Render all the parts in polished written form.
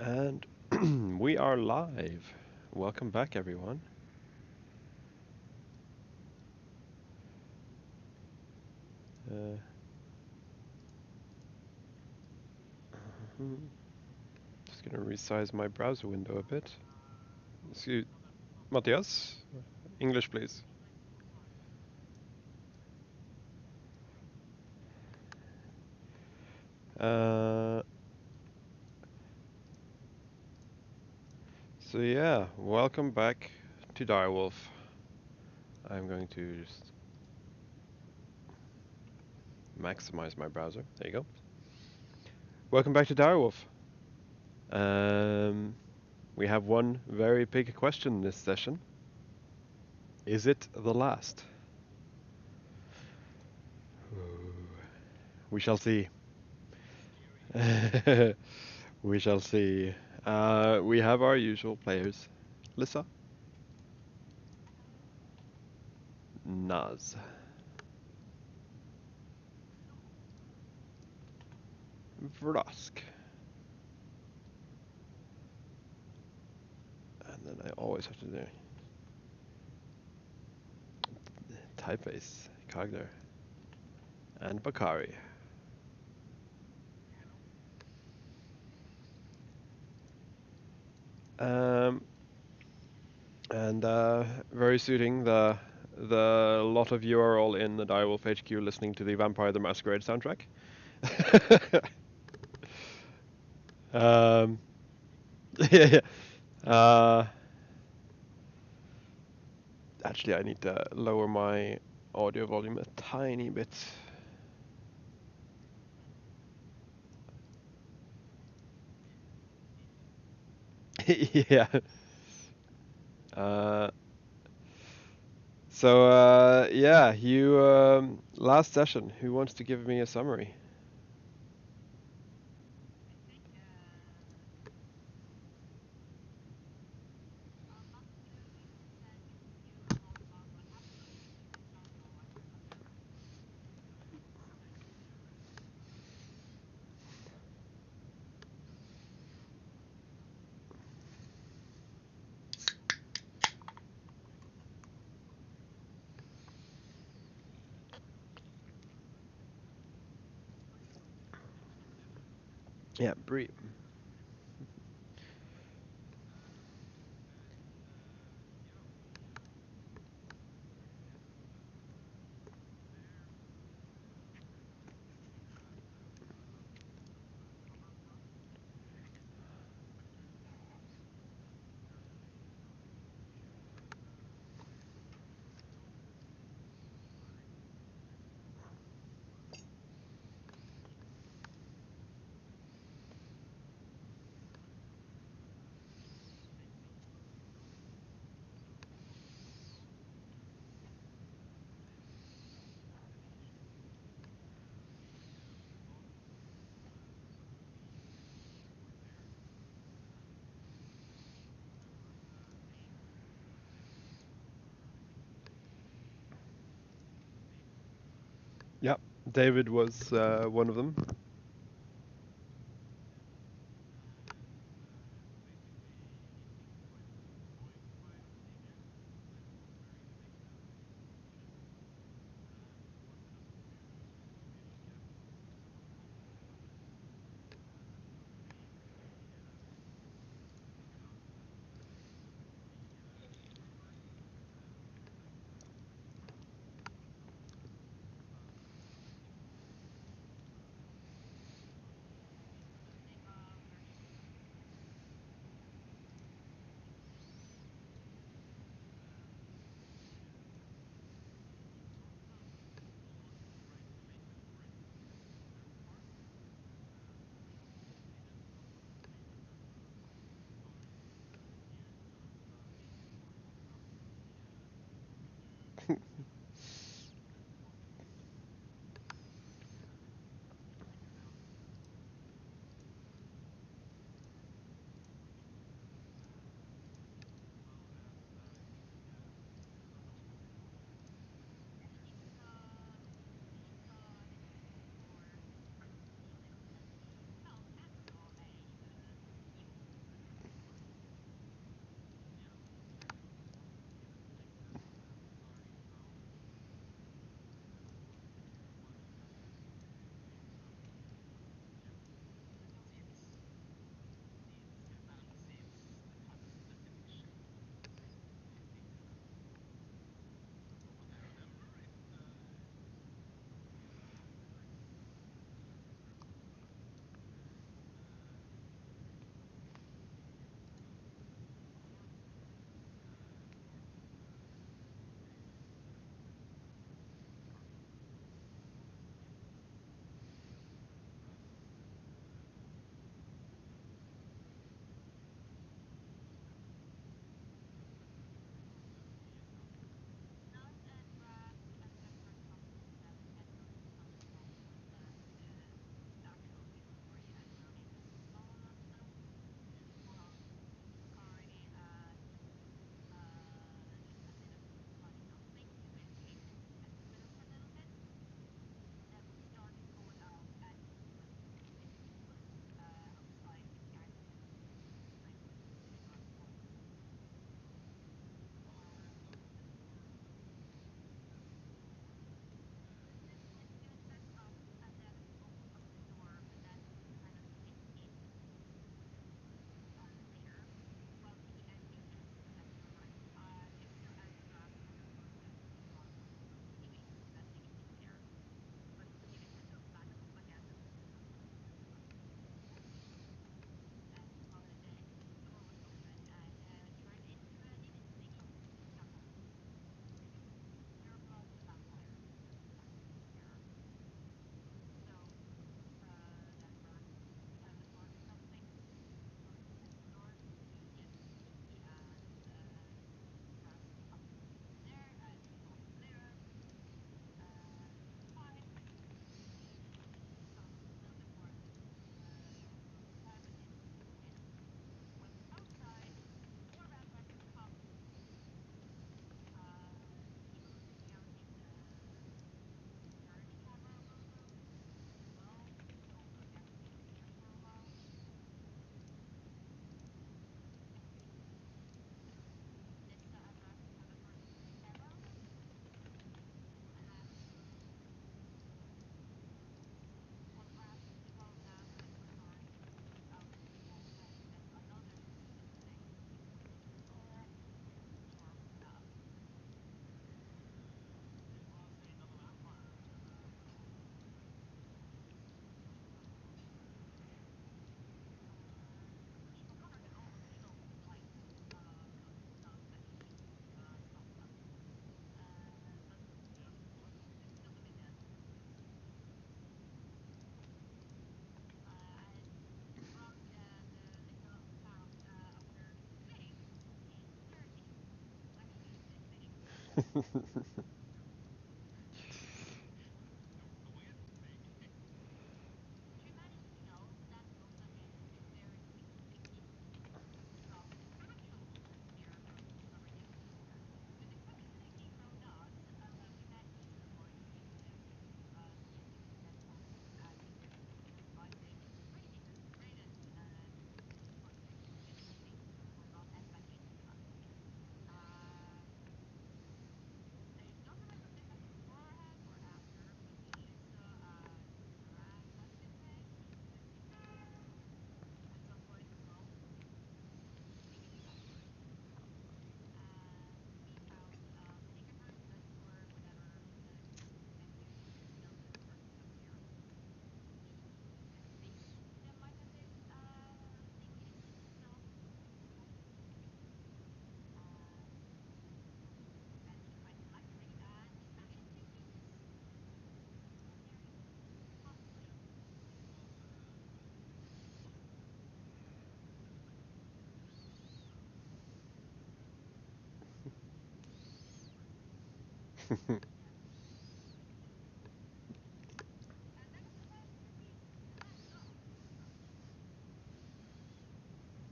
And we are live. Welcome back, everyone. Uh, just gonna resize my browser window a bit. Excuse, Matthias, English, please. Uh, so yeah, welcome back to Direwolf. I'm going to just maximize my browser. There you go. Welcome back to Direwolf. Um, we have one very big question this session. Is it the last? We shall see. We shall see. We have our usual players. Lissa, Naz, Vrosk, and then I always have to do Typeface, Cogner, and Bakari. Um, and very suiting, the lot of you are all in the Direwolf HQ listening to the Vampire the Masquerade soundtrack. um, yeah, yeah. Actually, I need to lower my audio volume a tiny bit. Yeah. Uh, yeah, you last session. Who wants to give me a summary? Yeah, brief. Yeah, David was one of them.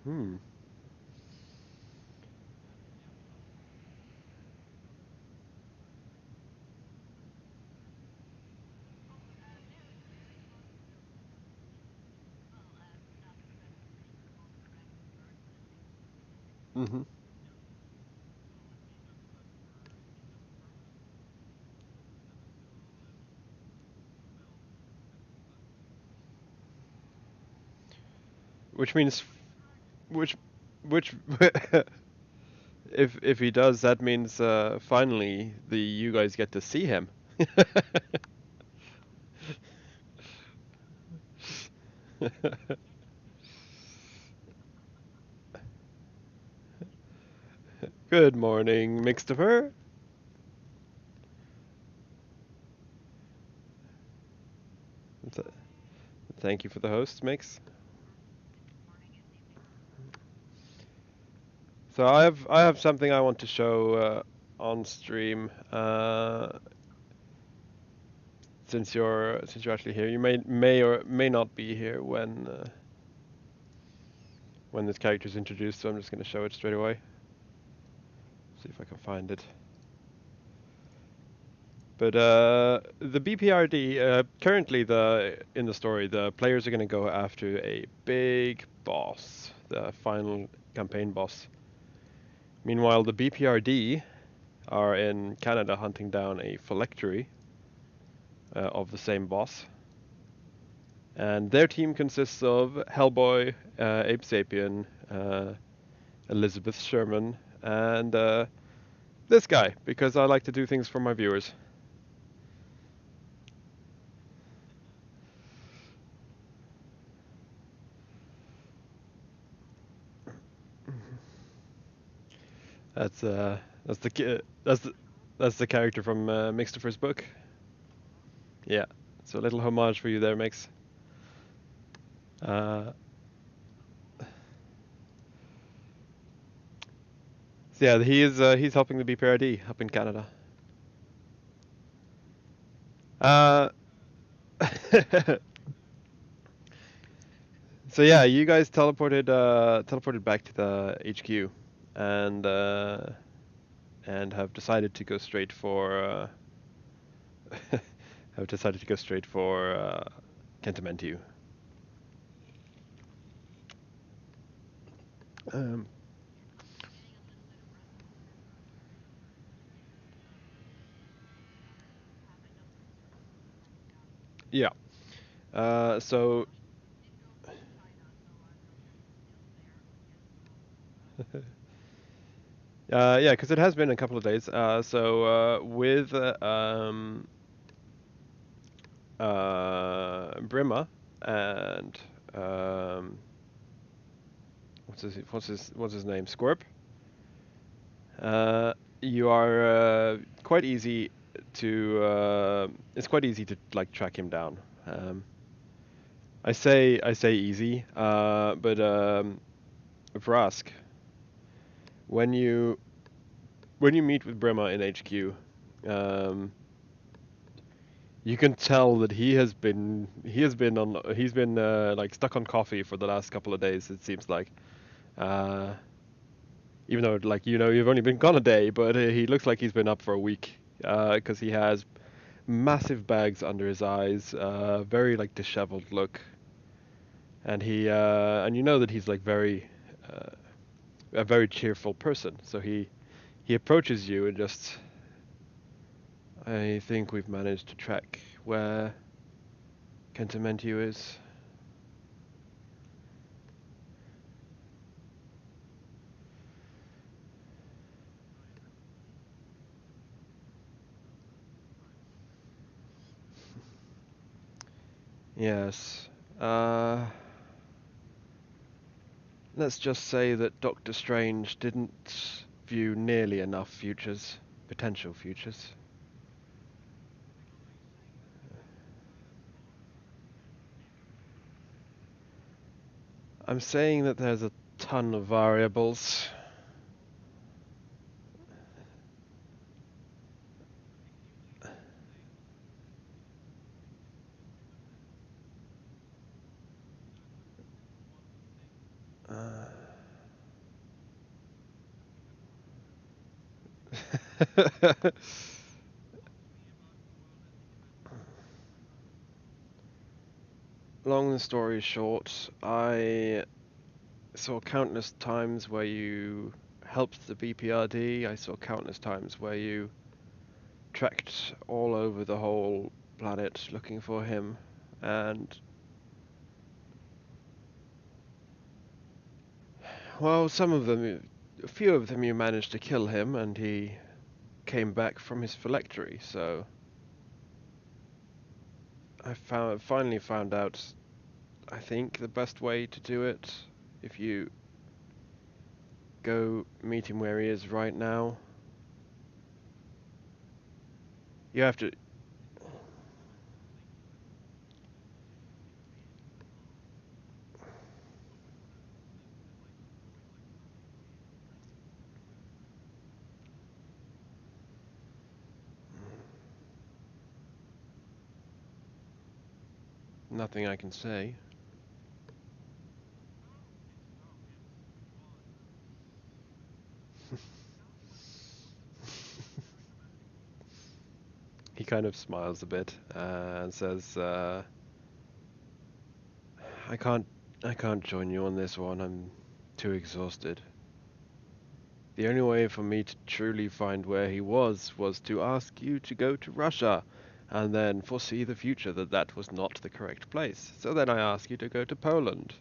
Hmm. Hmm. Which means, which, which, if he does, that means finally the you guys get to see him. Good morning, Mixtifer. Th- Thank you for the host, Mix. So I have something I want to show on stream. Since you're actually here, you may or may not be here when this character is introduced. So I'm just going to show it straight away. See if I can find it. But the BPRD currently in the story, the players are going to go after a big boss, the final campaign boss. Meanwhile, the BPRD are in Canada hunting down a phylactery of the same boss. And their team consists of Hellboy, Abe Sapien, Elizabeth Sherman, and this guy, because I like to do things for my viewers. That's the that's the character from Mixtifer's book. Yeah, so a little homage for you there, Mix. Uh, so yeah, he's helping the BPRD up in Canada. Uh, so yeah, you guys teleported back to the HQ, and have decided to go straight for have decided to go straight for Kentamentu. Um, yeah. So yeah, because it has been a couple of days. So with Brima and what's his name? Squirp. You are quite easy to it's quite easy to like track him down. I say easy, but Vrask, when you when you meet with Brema in HQ, you can tell that he's been like stuck on coffee for the last couple of days. It seems like, uh, even though like you've only been gone a day, but he looks like he's been up for a week because he has massive bags under his eyes, very like disheveled look, and and you know that he's like uh, a very cheerful person. So he approaches you and just, I think we've managed to track where Kentamentiu is. Yes. Uh, let's just say that Doctor Strange didn't view nearly enough futures, potential futures. I'm saying that there's a ton of variables. Uh, Long story short, I saw countless times where you helped the BPRD. I saw countless times where you trekked all over the whole planet looking for him, and well, a few of them you managed to kill him, and he came back from his phylactery. So finally found out, I think, the best way to do it. If you go meet him where he is right now, you have to. Nothing I can say. He kind of smiles a bit and says, "I can't, I can't join you on this one. I'm too exhausted. The only way for me to truly find where he was to ask you to go to Russia, and then foresee the future that that was not the correct place. So then I ask you to go to Poland,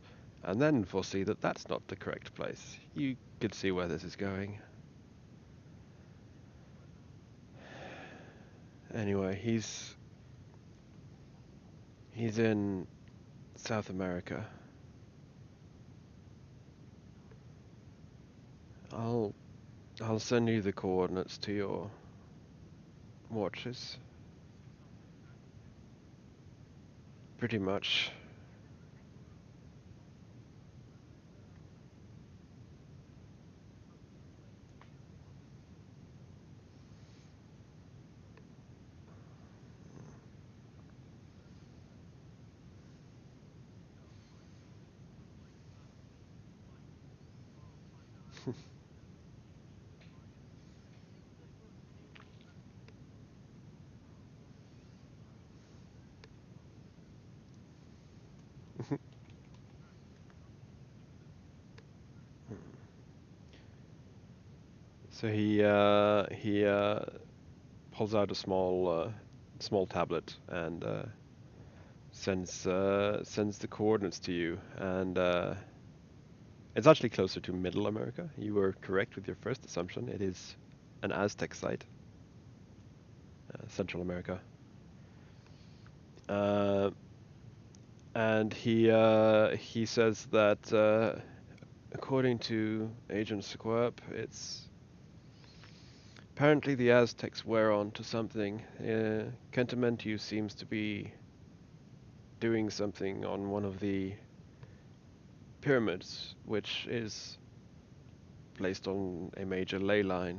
and then foresee that that's not the correct place. You could see where this is going. Anyway, he's in South America. I'll I'll send you the coordinates to your watches. Pretty much. So he pulls out a small tablet and sends the coordinates to you, and it's actually closer to Middle America. You were correct with your first assumption. It is an Aztec site, Central America. Uh, and he says that according to Agent Sequerp, it's apparently the Aztecs were on to something. Kentamentu seems to be doing something on one of the pyramids, which is placed on a major ley line.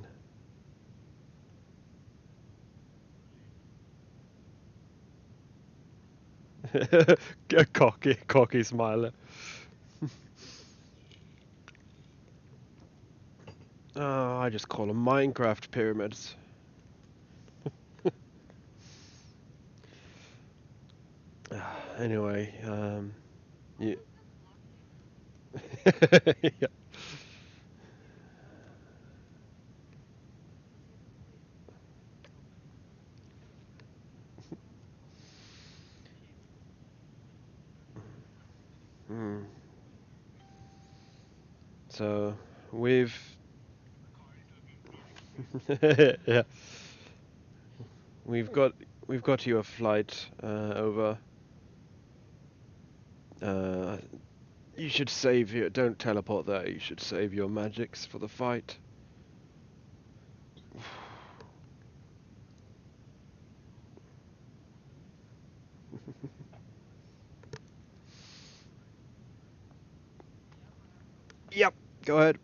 A cocky smile. I just call them Minecraft pyramids. Anyway, you... yeah. Hmm. So we've yeah, we've got we've got you a flight over. Uh, you should save your don't teleport there. You should save your magics for the fight. Yep, go ahead.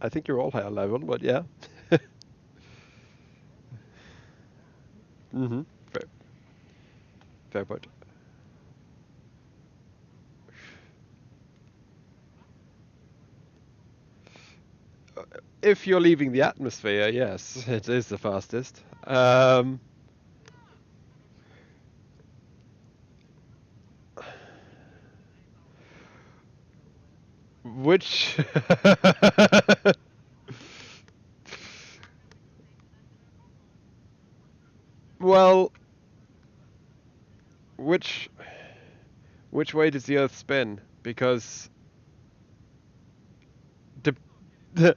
I think you're all higher level, but yeah. Mhm. Fair, fair point. If you're leaving the atmosphere, yes, it is the fastest. Which well, which which way does the Earth spin? Because because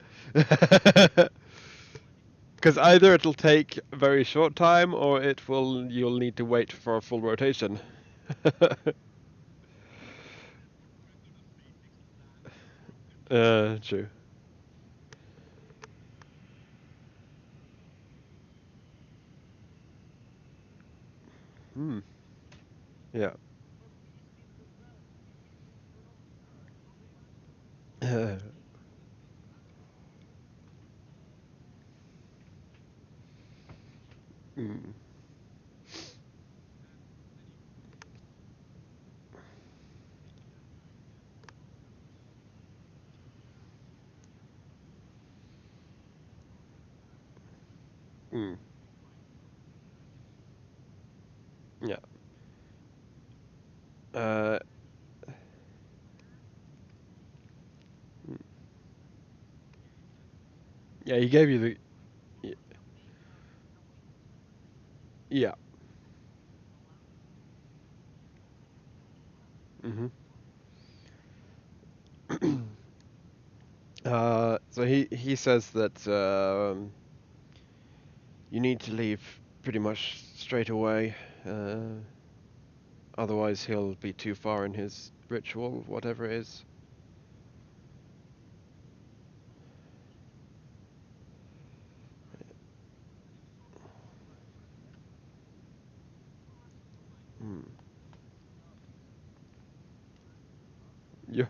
either it'll take a very short time, or it will you'll need to wait for a full rotation. True. Hmm. Yeah. Mm. Mm. Yeah. Uh. Mm. Yeah. He gave you the. Yeah. Mhm. So he says that you need to leave pretty much straight away. Uh, Otherwise, he'll be too far in his ritual, whatever it is. Hmm. Yeah.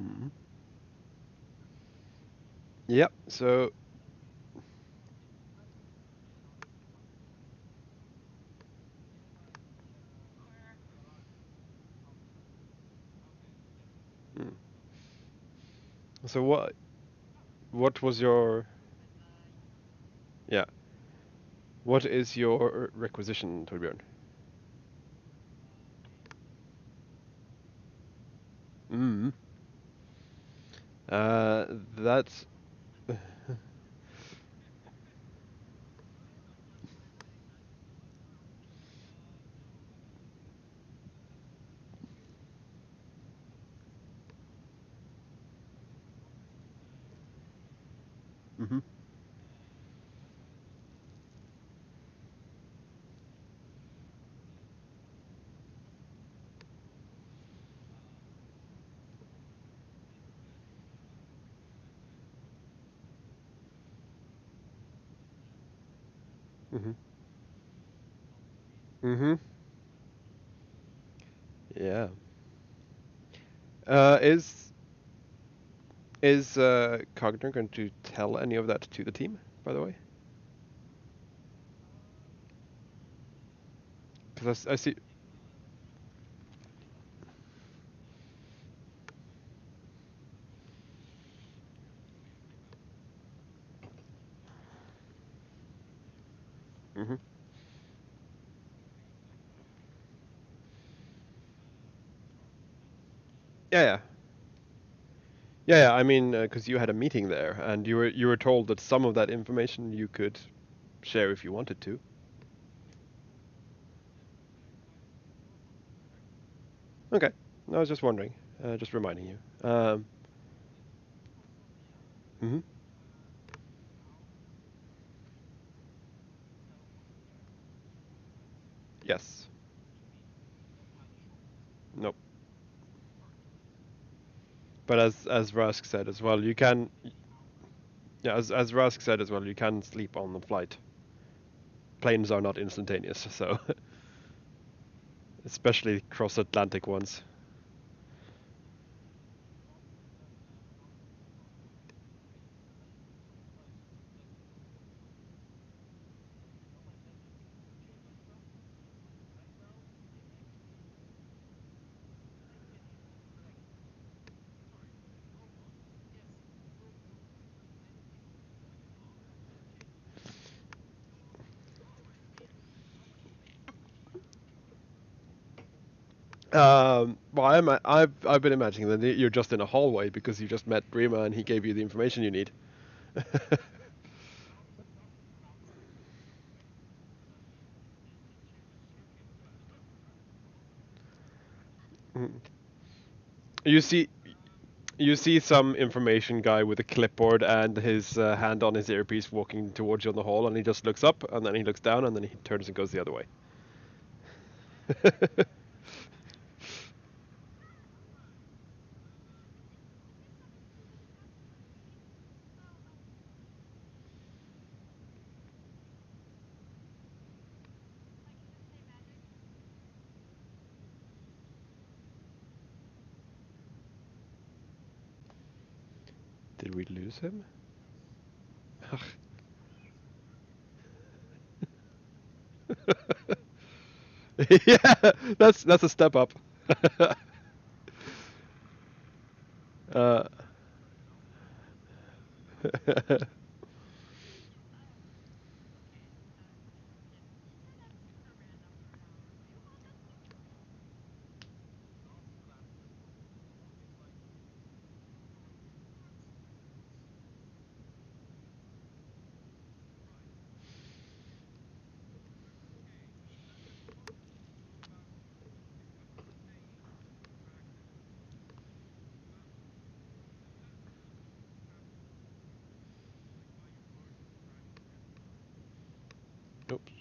Mhm. Yep. So. Hmm. So what? What was your yeah? What is your requisition, Torbjörn? Mm. Uh, that's. Mhm. Mhm. Mhm. Yeah. Uh, is is Cogner going to tell any of that to the team? By the way, because I see. Mhm. Yeah, yeah. Yeah, yeah. I mean, because you had a meeting there, and you were told that some of that information you could share if you wanted to. Okay. I was just wondering, just reminding you. Mhm. Yes. Nope. But as Rask said as well, you can. Yeah, as Rask said as well, you can sleep on the flight. Planes are not instantaneous, so especially cross Atlantic ones. Well, I've been imagining that you're just in a hallway because you just met Rima and he gave you the information you need. you see, you see some information guy with a clipboard and his hand on his earpiece walking towards you in the hall, and he just looks up and then he looks down and then he turns and goes the other way. Did we lose him? Yeah, that's a step up. uh, oops.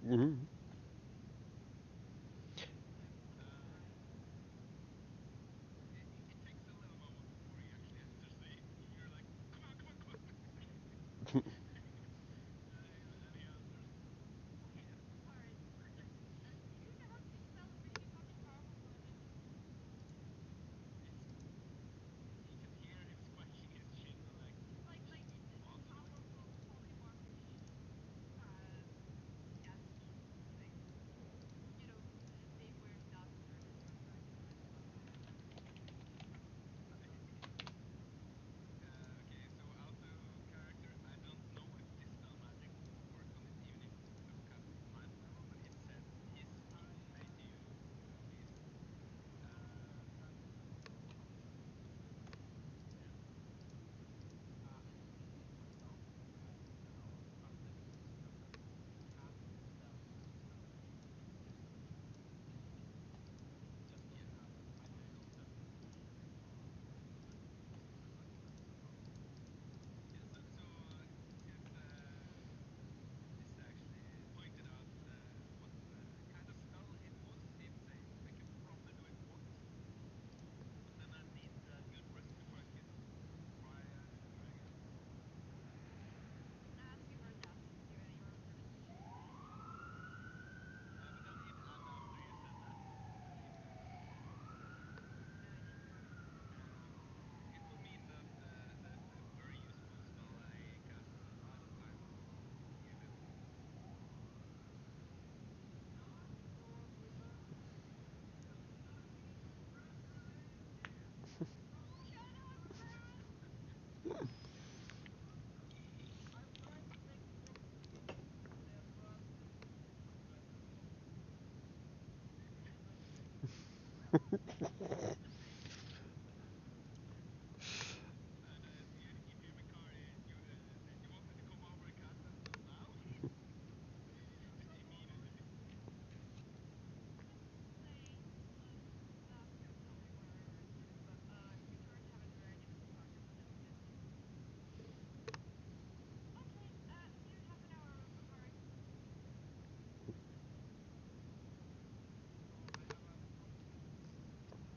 Mhm.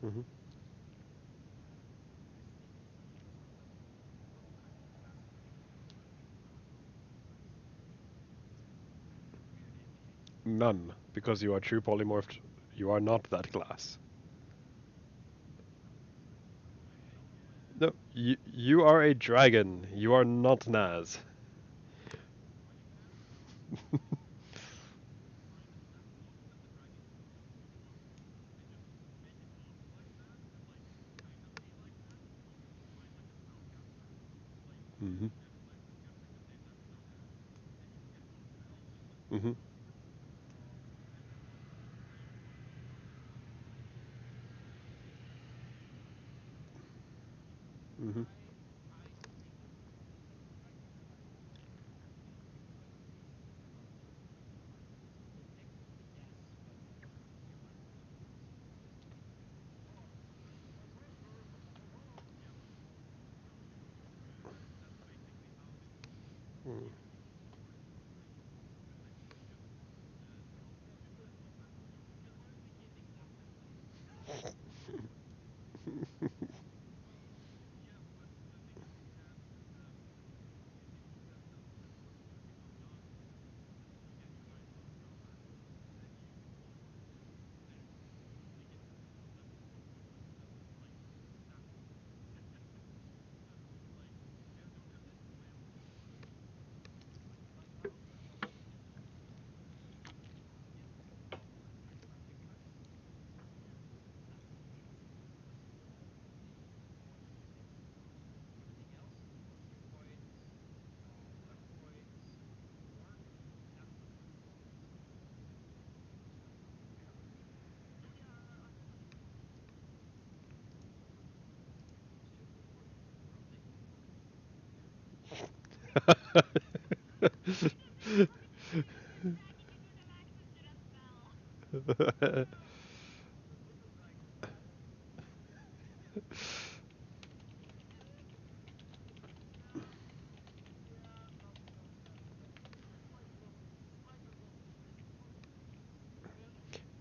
Mhm. None, because you are true polymorphed. You are not that class. No, you are a dragon. You are not Naz. Hmm. Hmm. Mm-hmm. Mm.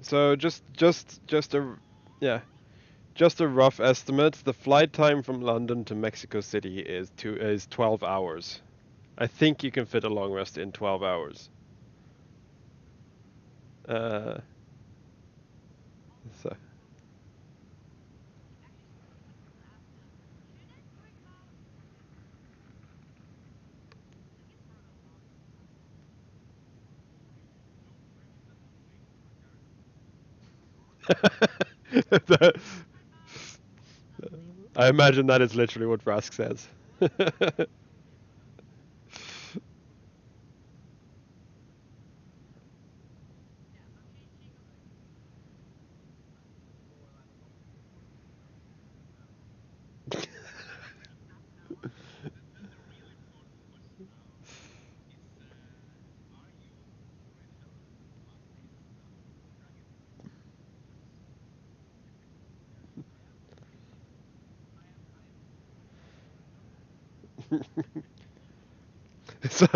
So just a yeah, just a rough estimate. The flight time from London to Mexico City is 12 hours. I think you can fit a long rest in 12 hours. Uh, so That- I imagine that is literally what Rask says. So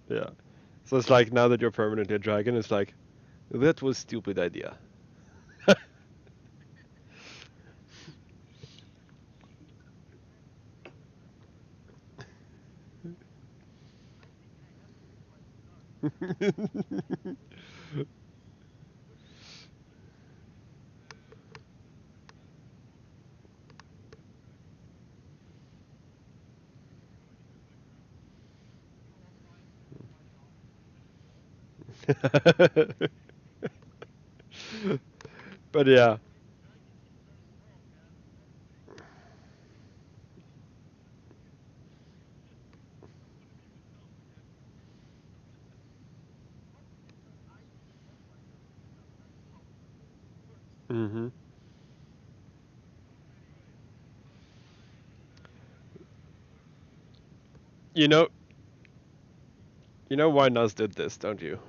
yeah. So it's like now that you're permanently a dragon, it's like that was stupid idea. But yeah. hmm You know, you know why Nuz did this, don't you?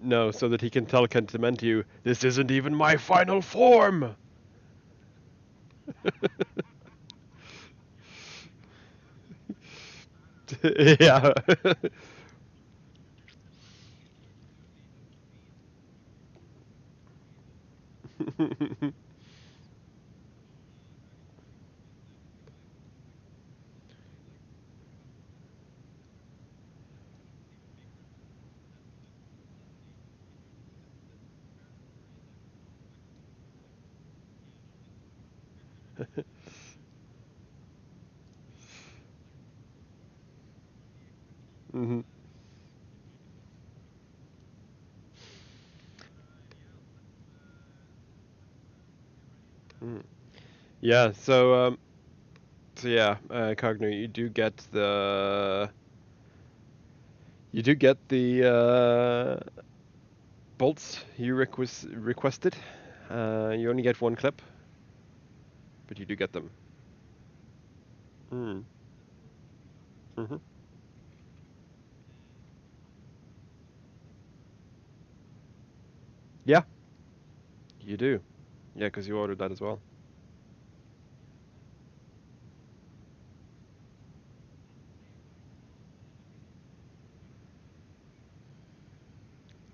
No, so that he can tell Kentimentu, this isn't even my final form. Yeah. hmm Yeah. So yeah, Cogno, you do get the defaults you requested. You only get one clip, but you do get them. Mm. Mm-hmm. Yeah, you do. Yeah, because you ordered that as well.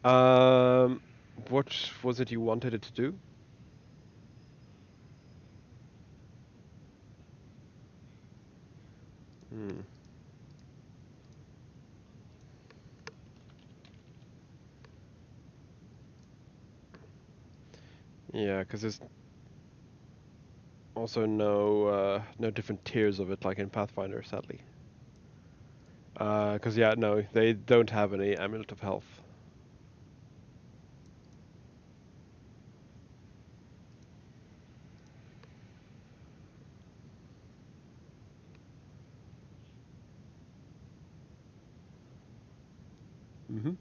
Um, what was it you wanted it to do? Hmm. Yeah, because there's also no different tiers of it like in Pathfinder, sadly. Because yeah, no, they don't have any amulet of health. Mm-hmm.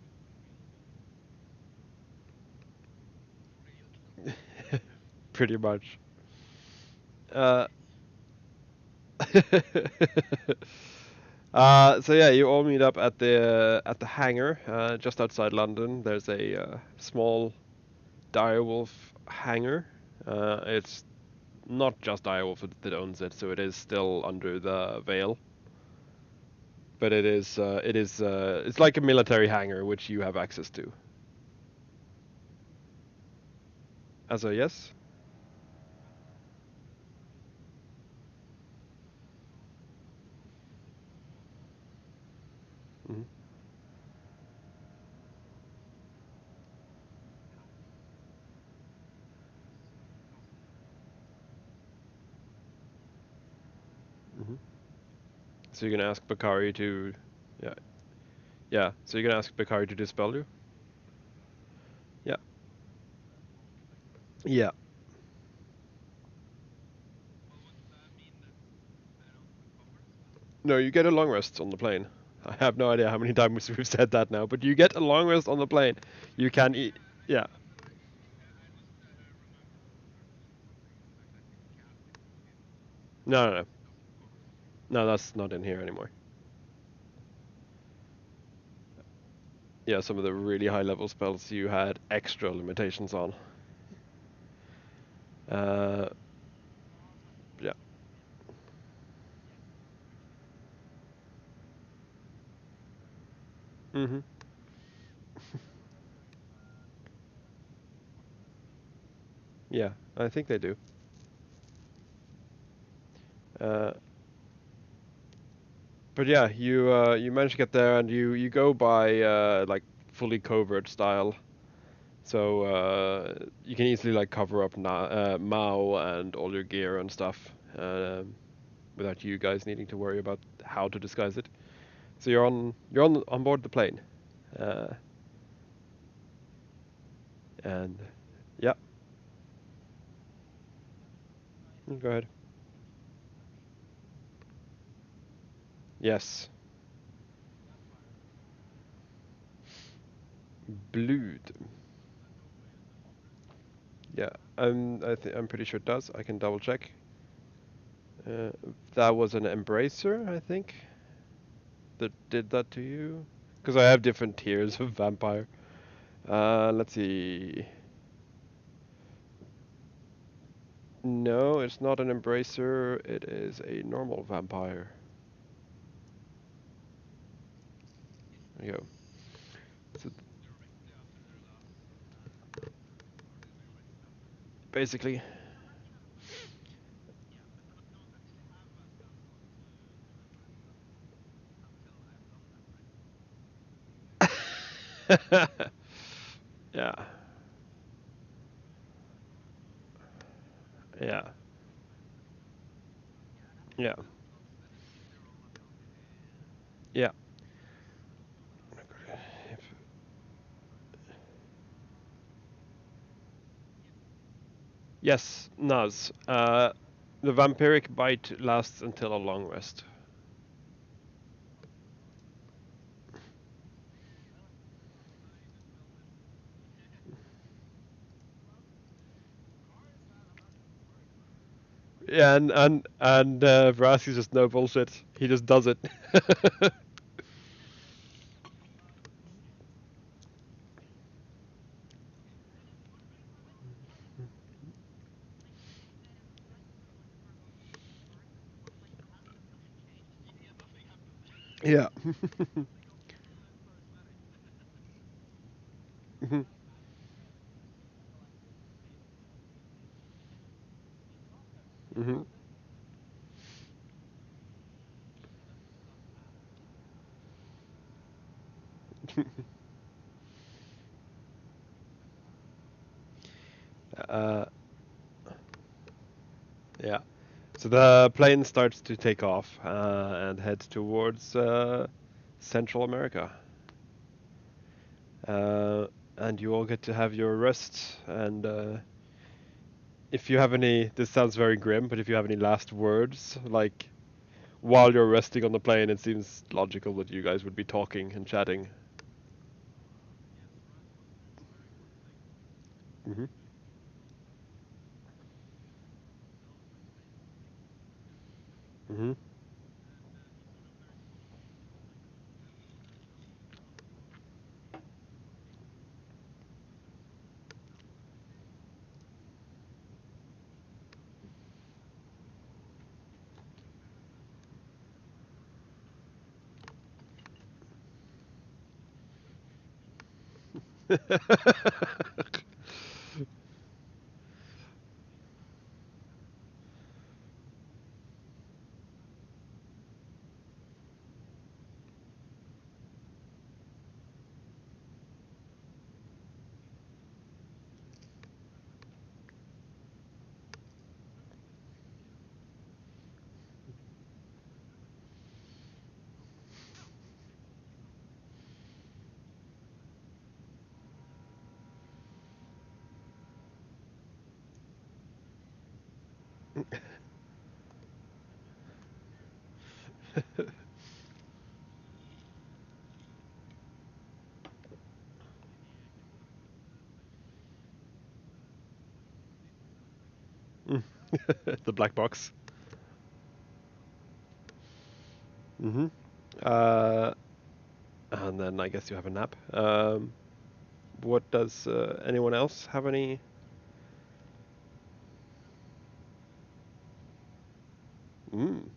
Pretty much. Uh, so yeah, you all meet up at the hangar just outside London. There's a small Direwolf hangar. It's not just Direwolf that owns it, so it is still under the veil. But it's like a military hangar which you have access to. As a yes. Mm-hmm. Mm-hmm. So you're gonna ask Bakari to, yeah, yeah. So you're gonna ask Bakari to dispel you. Yeah. Yeah. No, you get a long rest on the plane. I have no idea how many times we've said that now, but you get a long rest on the plane. You can eat. Yeah. No, no, no. No, that's not in here anymore. Yeah, some of the really high level spells you had extra limitations on. Uh, yeah. Mm-hmm. Yeah, I think they do. Uh, but yeah, you manage to get there, and you go by like fully covert style. So you can easily like cover up Mao and all your gear and stuff without you guys needing to worry about how to disguise it. So you're on board the plane, uh, and yeah, go ahead. Yes, Blood. Yeah, I'm pretty sure it does. I can double check. Uh, that was an embracer, I think, that did that to you. Because I have different tiers of vampire. Let's see. No, it's not an embracer. It is a normal vampire. There you go. So basically, yeah, yeah, yeah, yeah. Yes, Naz. The vampiric bite lasts until a long rest. Yeah, and Vraski's just no bullshit. He just does it. Yeah. Mhm. Mhm. uh, yeah. So the plane starts to take off and head towards Central America. Uh, and you all get to have your rest. And if you have any, this sounds very grim, but if you have any last words, like while you're resting on the plane, it seems logical that you guys would be talking and chatting. Hmm. Hmm. The black box. Hmm. Uh, and then I guess you have a nap. What does anyone else have any? Mm.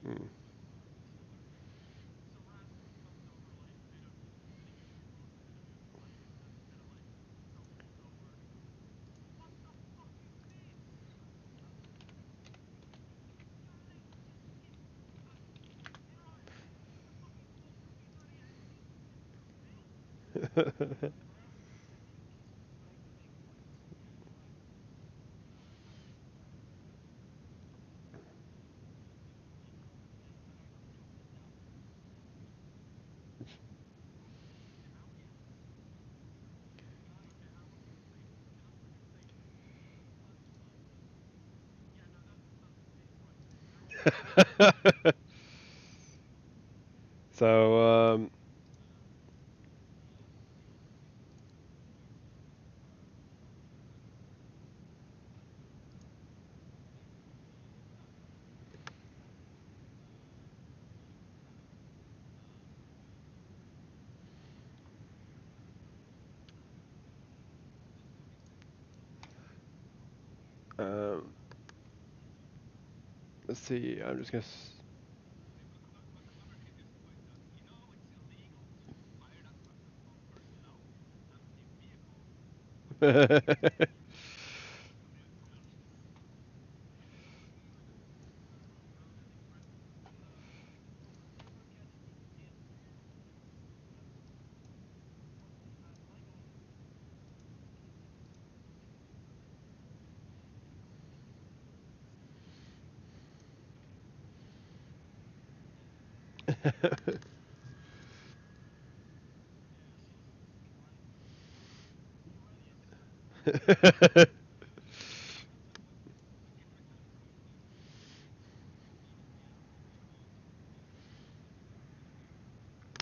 Mm. So, um, let's see. I'm just gonna.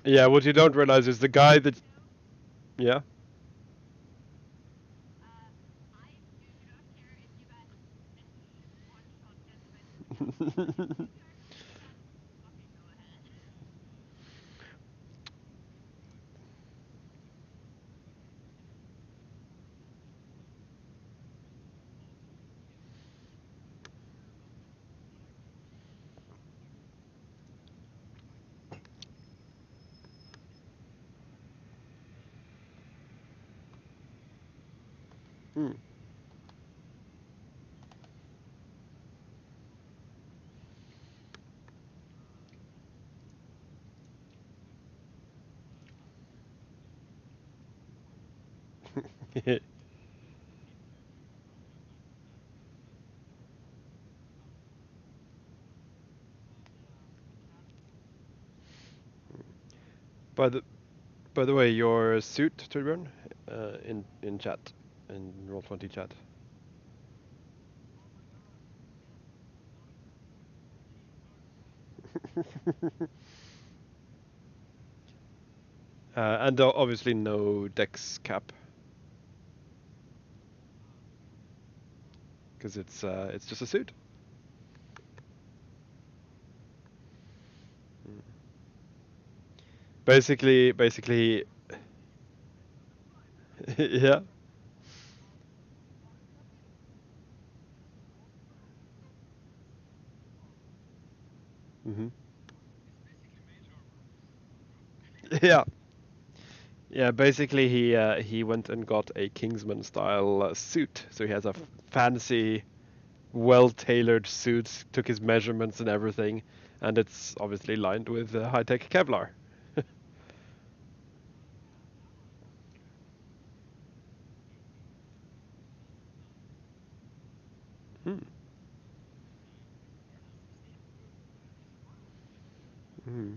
Yeah, what you don't realize is the guy that. Yeah. Hmm. By the by the way, your suit, Torbjörn, in chat, in Roll20 chat. And obviously no dex cap, because it's just a suit. Mm. Basically, yeah. Hmm. Yeah. Yeah, basically he went and got a Kingsman style suit. So he has a fancy, well-tailored suit, took his measurements and everything, and it's obviously lined with high-tech Kevlar. Hmm. Hmm.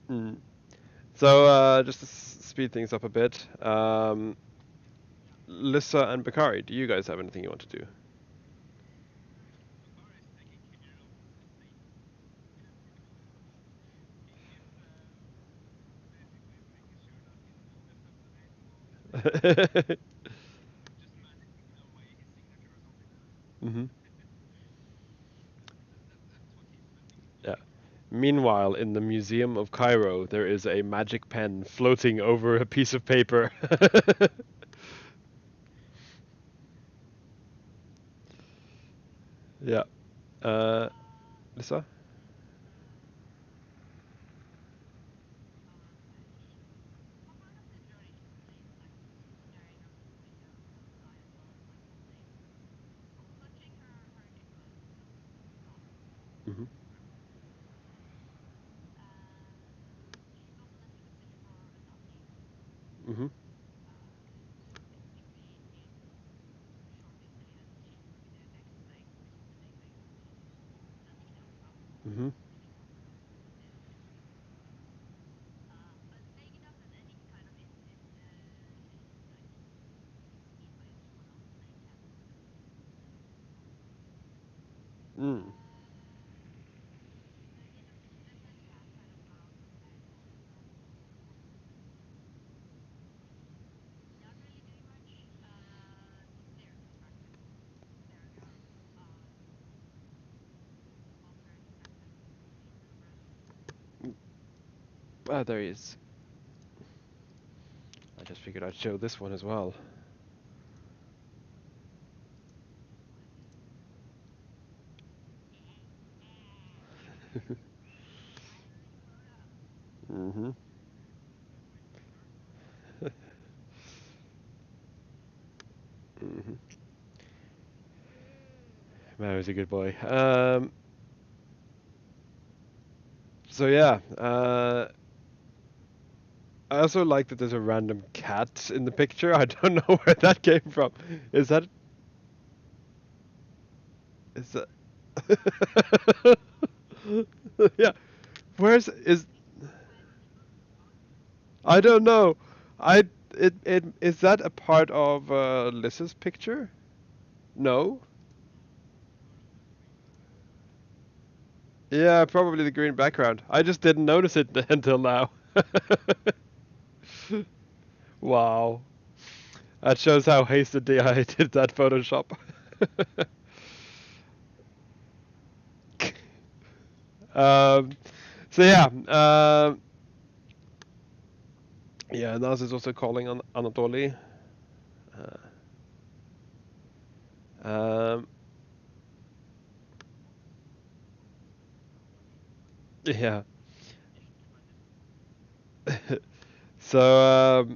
Hmm. So just to speed things up a bit, Lissa and Bakari, do you guys have anything you want to do? Hmm. Yeah. Meanwhile, in the Museum of Cairo, there is a magic pen floating over a piece of paper. Yeah. Uh, Lisa? Hmm. Hmm. Hmm. Mm. Ah, there he is. I just figured I'd show this one as well. Hmm. Hmm. Man, he's a good boy. So yeah, I also like that there's a random cat in the picture. I don't know where that came from. Is that is that yeah. Where's is I don't know. I it is that a part of Liz's picture? No. Yeah, probably the green background. I just didn't notice it until now. Wow. That shows how hastily I did that Photoshop. um, so yeah, yeah. Nas is also calling on Anatoly. Um, yeah. so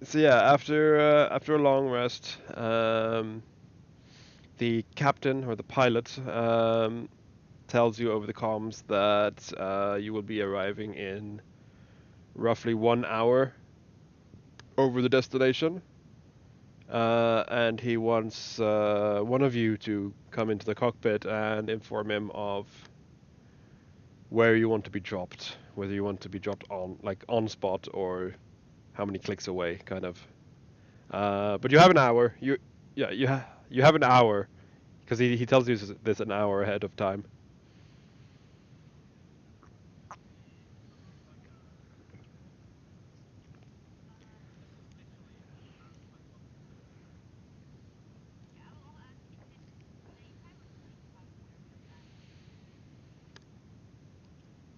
so yeah, after a long rest, the captain or the pilot tells you over the comms that you will be arriving in roughly 1 hour over the destination. And he wants one of you to come into the cockpit and inform him of where you want to be dropped, whether you want to be dropped on like on spot or how many clicks away, kind of. But you have an hour. You have an hour because he tells you this an hour ahead of time.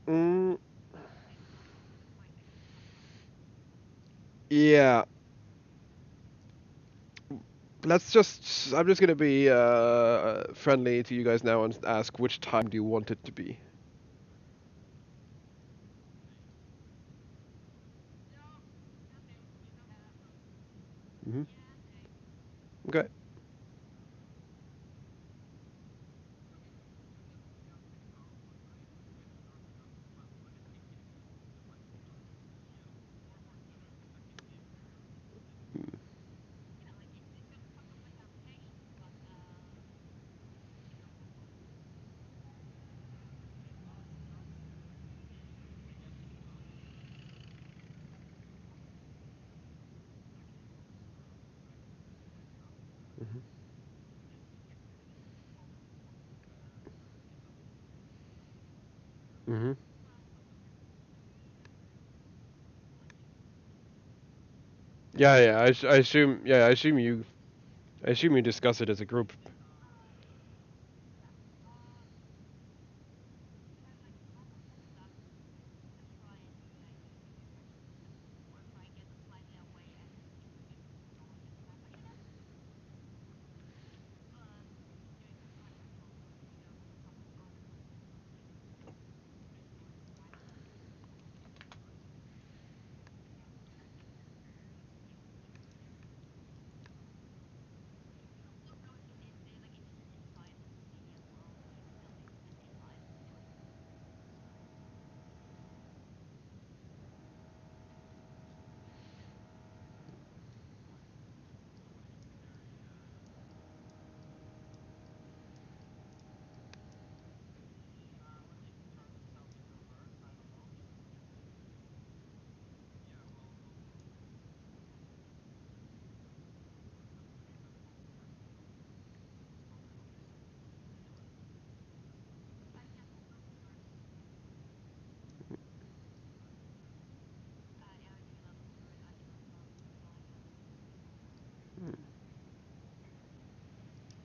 Mm, yeah. Let's just. I'm just gonna be friendly to you guys now and ask which time do you want it to be? Hmm. Okay. Hmm. Hmm. Yeah, yeah. I assume. Yeah, I assume you. I assume you discuss it as a group.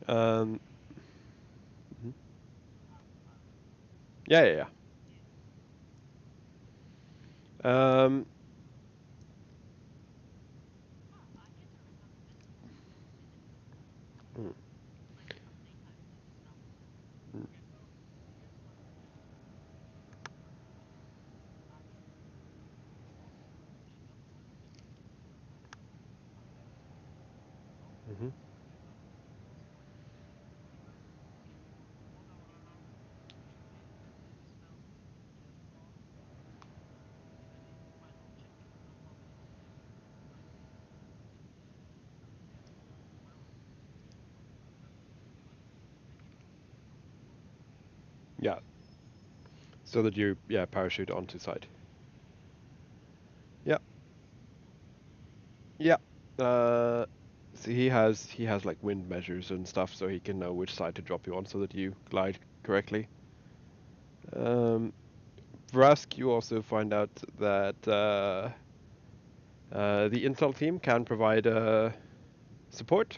Um. Mhm. Yeah, yeah, yeah. Mm, mm, mhm. Yeah, so that you parachute onto site. Yeah, yeah. Uh, so he has like wind measures and stuff, so he can know which side to drop you on, so that you glide correctly. Um, Vrask, you also find out that the intel team can provide support.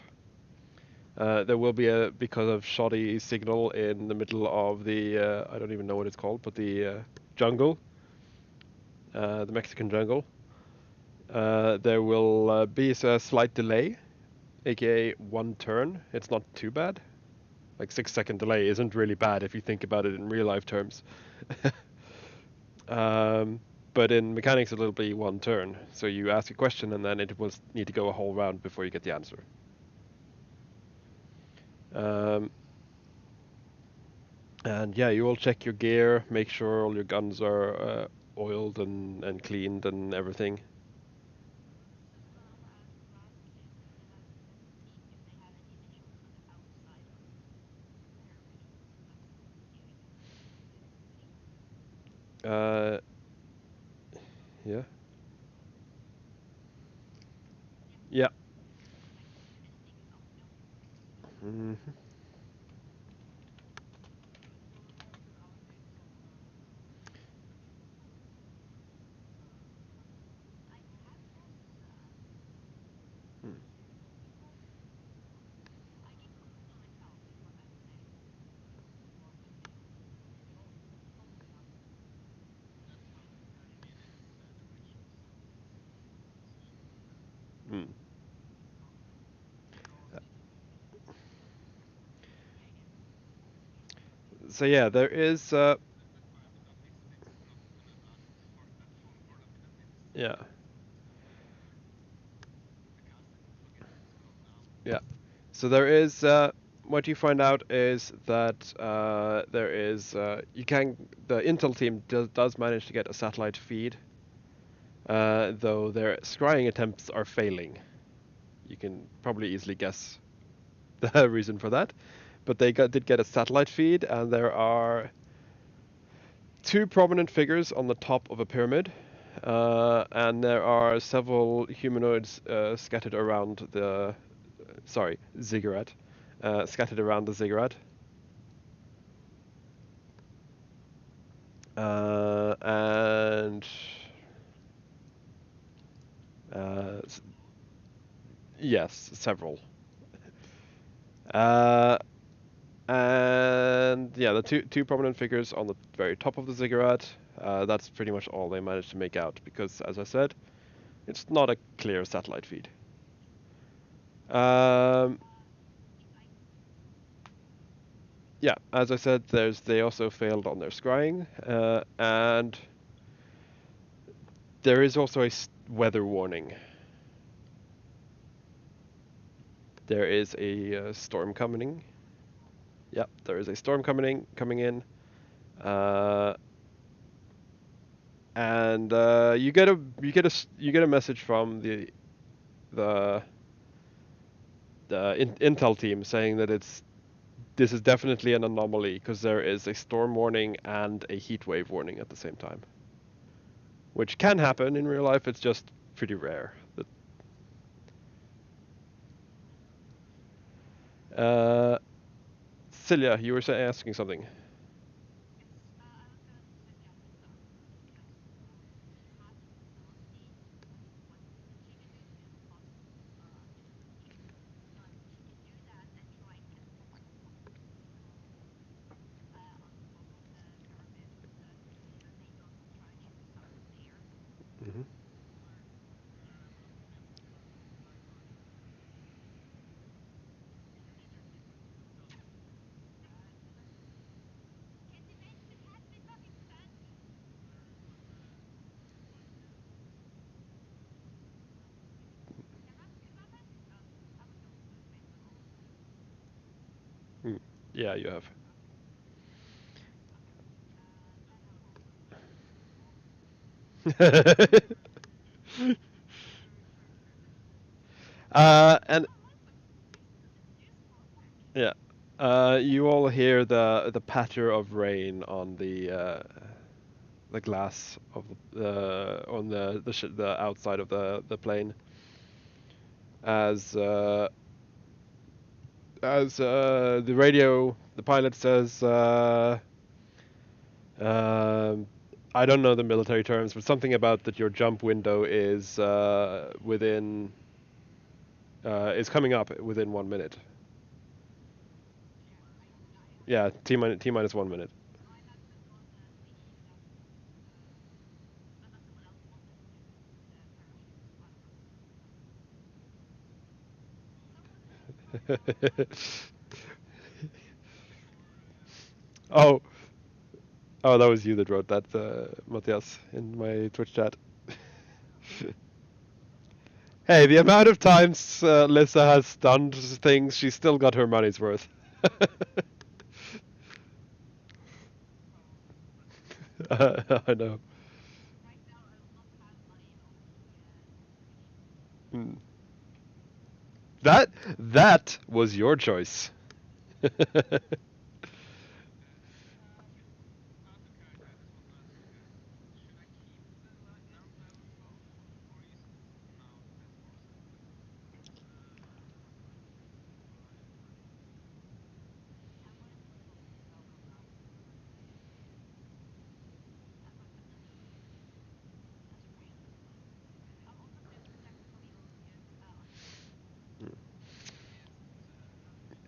There will be a because of shoddy signal in the middle of the I don't even know what it's called, but the jungle, the Mexican jungle. There will be a slight delay, aka one turn. It's not too bad. Like 6 second delay isn't really bad if you think about it in real life terms. um, but in mechanics, it'll be one turn. So you ask a question and then it will need to go a whole round before you get the answer. Um, and yeah, you will check your gear, make sure all your guns are oiled and cleaned and everything. Uh, yeah. Yeah. hmm Mm. So yeah, there is yeah. Yeah. So there is what you find out is that there is you can the Intel team does manage to get a satellite feed, though their scrying attempts are failing. You can probably easily guess the reason for that, but did get a satellite feed, and there are two prominent figures on the top of a pyramid, and there are several humanoids scattered around the sorry ziggurat, scattered around the ziggurat. And uh, s- yes, several. Uh, and yeah, the two prominent figures on the very top of the ziggurat. That's pretty much all they managed to make out because, as I said, it's not a clear satellite feed. Um, yeah, as I said, they also failed on their scrying, and there is also a weather warning. There is a storm coming. Yeah, there is a storm coming in. Uh, and you get a message from the intel team saying that this is definitely an anomaly because there is a storm warning and a heat wave warning at the same time, which can happen in real life. It's just pretty rare. Uh, Celia, you were asking something. hmm Mm. Yeah, you have. And yeah. You all hear the patter of rain on the glass of the on the outside of the plane as the radio the pilot says um I don't know the military terms, but something about that your jump window is within is coming up within 1 minute. Yeah, T minus 1 minute. Oh, oh, that was you that wrote that, Matthias, in my Twitch chat. Hey, the amount of times Lissa has stunned things, she's still got her money's worth. I know. Mm. That was your choice.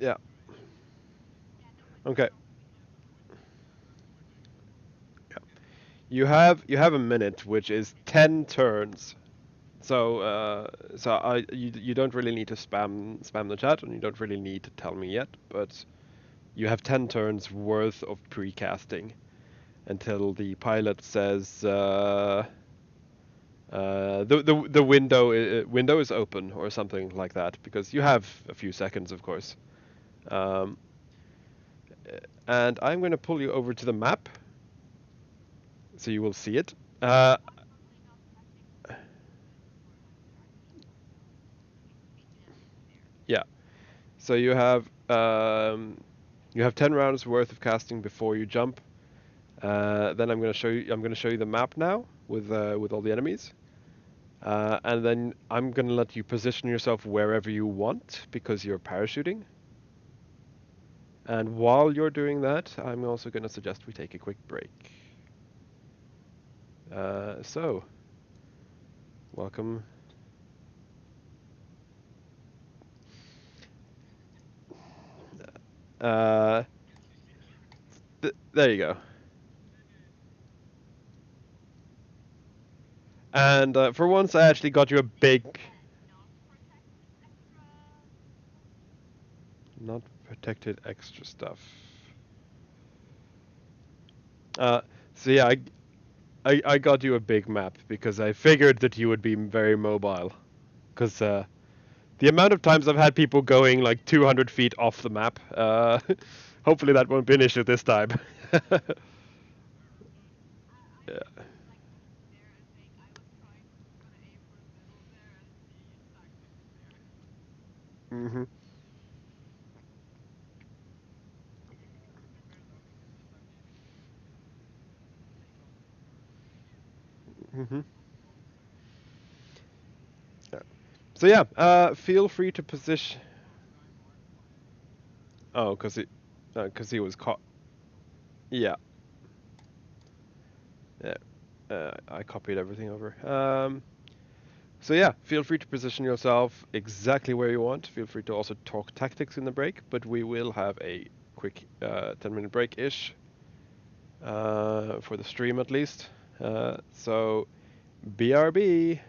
Yeah. Okay. Yeah. You have a minute, which is 10 turns. So you don't really need to spam the chat, and you don't really need to tell me yet, but you have 10 turns worth of precasting until the pilot says the window is open or something like that, because you have a few seconds, of course. Um, and I'm going to pull you over to the map so you will see it. Yeah. So you have 10 rounds worth of casting before you jump. Then I'm going to show you. I'm going to show you the map now with all the enemies. And then I'm going to let you position yourself wherever you want because you're parachuting. And while you're doing that, I'm also going to suggest we take a quick break. So, welcome. Uh, there you go. And for once, I actually got you a big, not protected extra stuff. Uh, so yeah, I got you a big map because I figured that you would be very mobile. Because the amount of times I've had people going like 200 feet off the map, hopefully that won't be an issue this time. Yeah. Mhm. Mhm. Yeah. So yeah, feel free to position. Oh, because he was caught. Yeah. Yeah. I copied everything over. So yeah, feel free to position yourself exactly where you want. Feel free to also talk tactics in the break, but we will have a quick 10-minute break-ish for the stream at least. So BRB.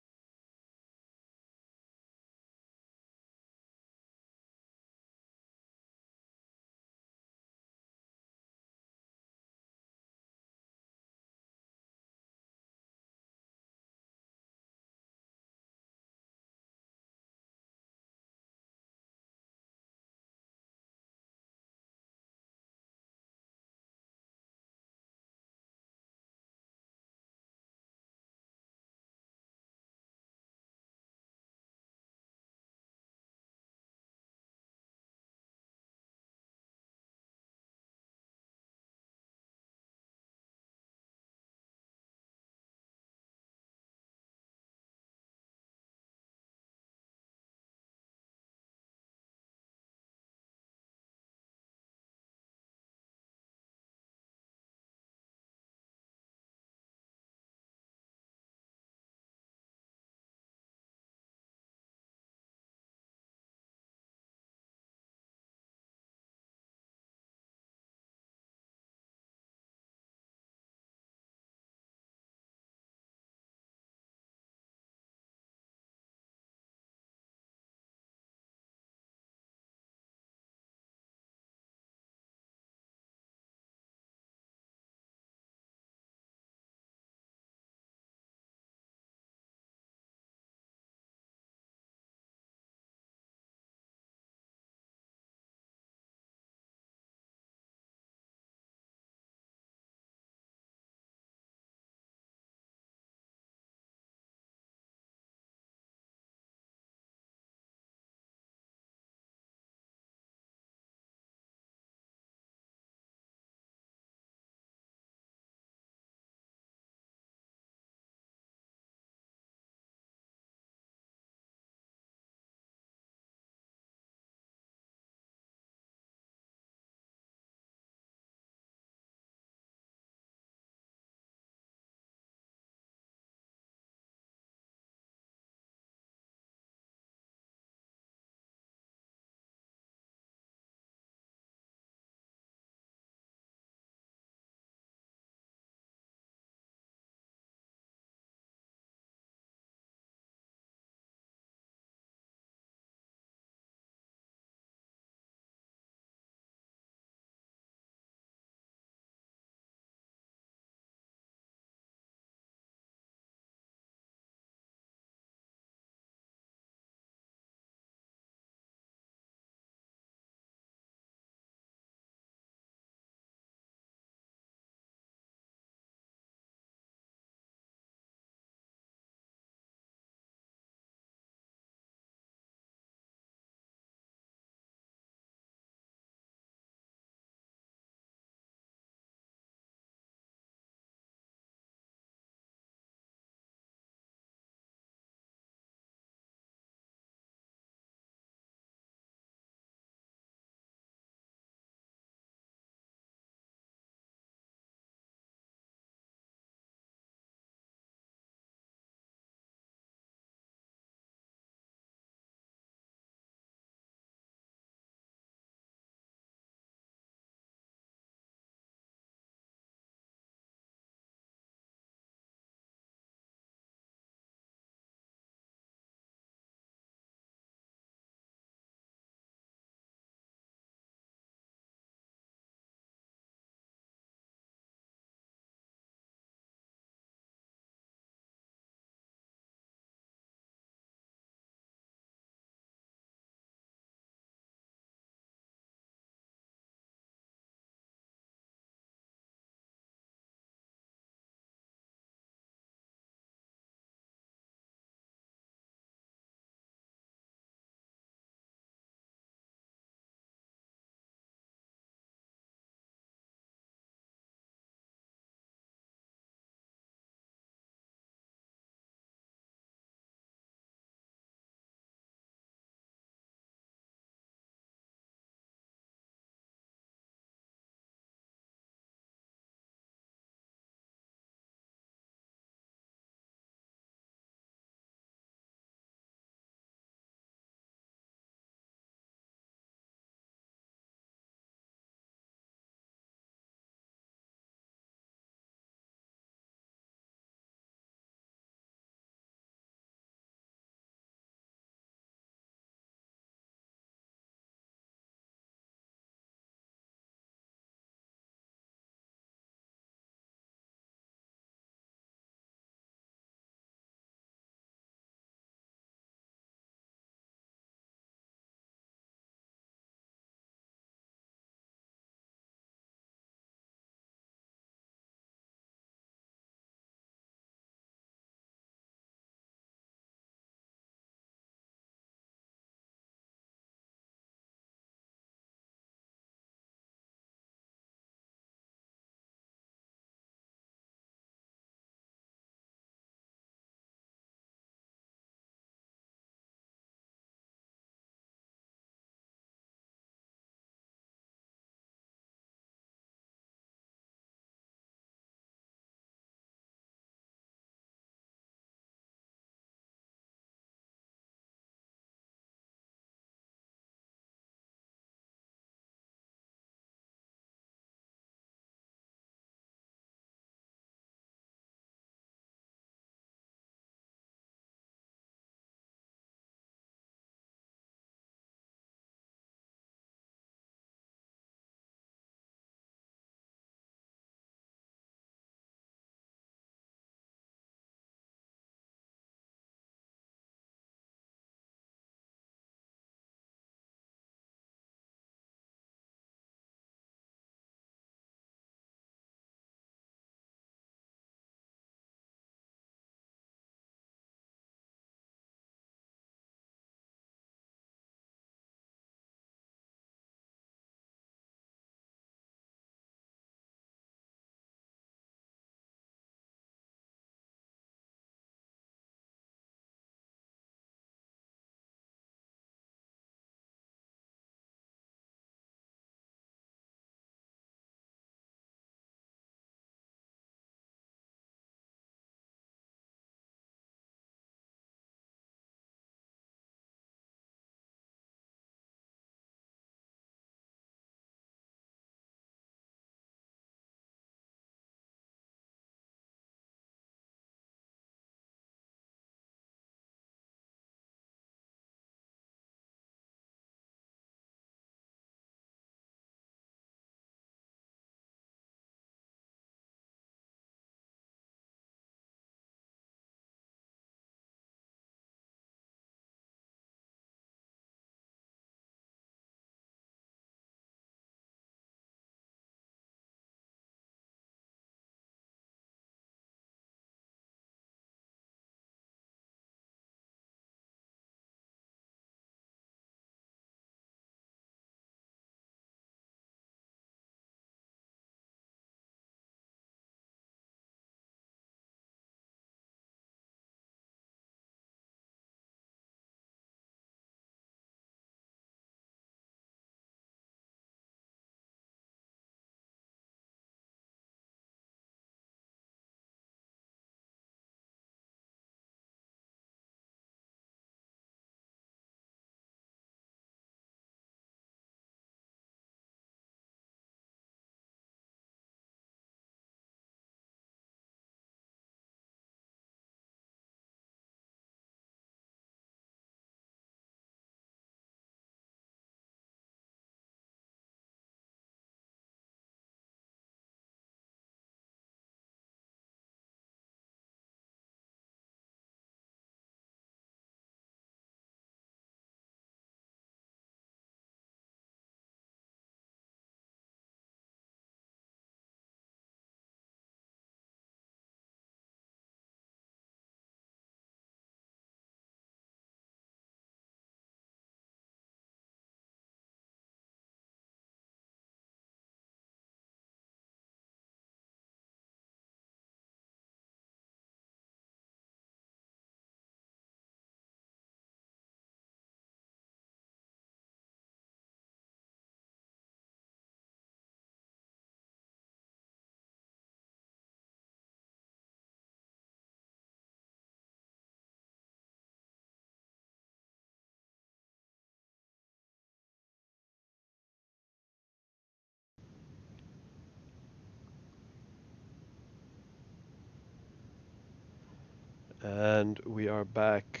And we are back.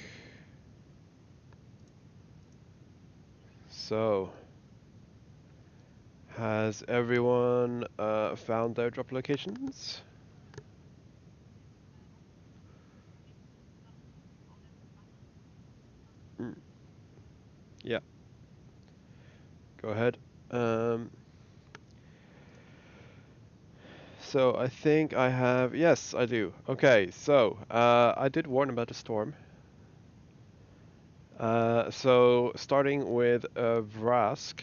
So, has everyone found their drop locations? Mm, yeah, go ahead. Um, so I think I have. Yes, I do. Okay, so I did warn about the storm. So starting with Vrask.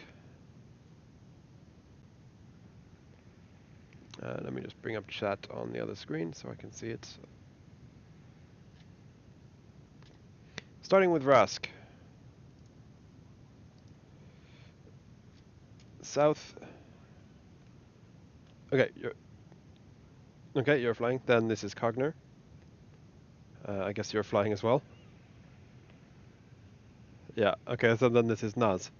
Let me just bring up chat on the other screen so I can see it. Starting with Vrask. South. Okay, you're flying. Then this is Cogner. I guess you're flying as well. Yeah. Okay. So then this is Naz.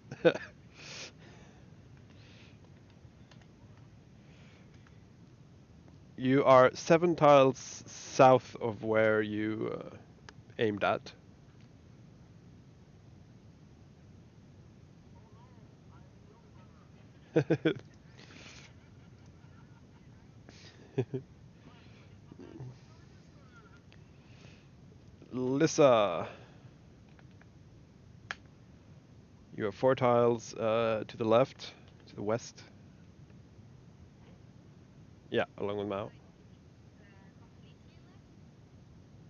You are 7 tiles south of where you aimed at. Lissa, you are 4 tiles to the left, to the west. Yeah, along with Mao.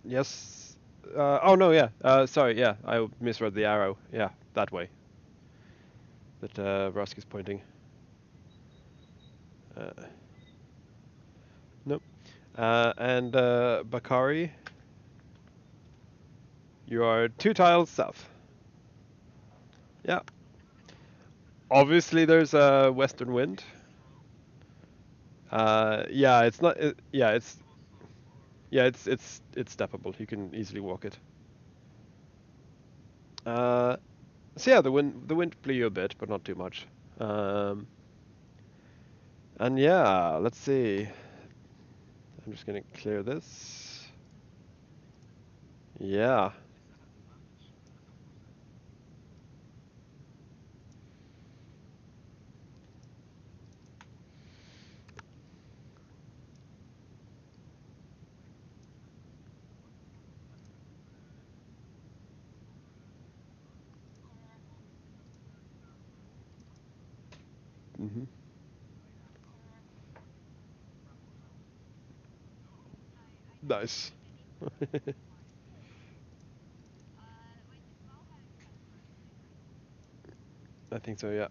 Yes. Oh no, yeah. Sorry, yeah. I misread the arrow. Yeah, that way. That Rusk is pointing. Uh, nope. And Bakari, you are 2 tiles south. Yeah. Obviously, there's a western wind. Yeah, it's not. It's steppable. You can easily walk it. Uh, so yeah, the wind blew you a bit, but not too much. Um, and yeah, let's see. I'm just gonna clear this. Yeah. Mhm. Nice. I think so. Yeah.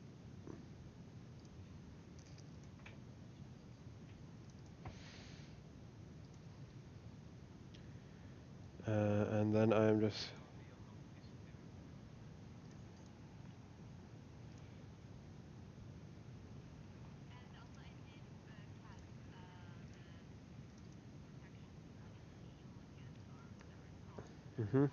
And then I'm just. Mhm.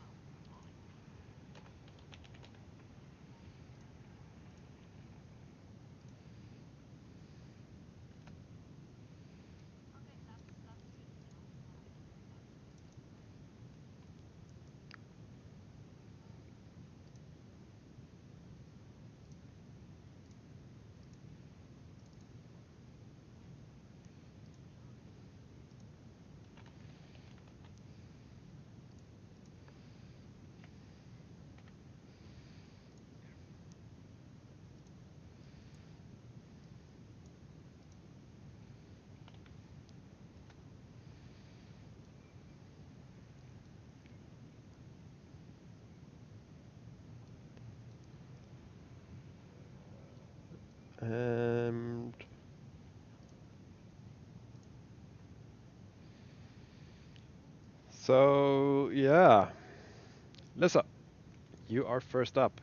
And so yeah, Lissa, you are first up.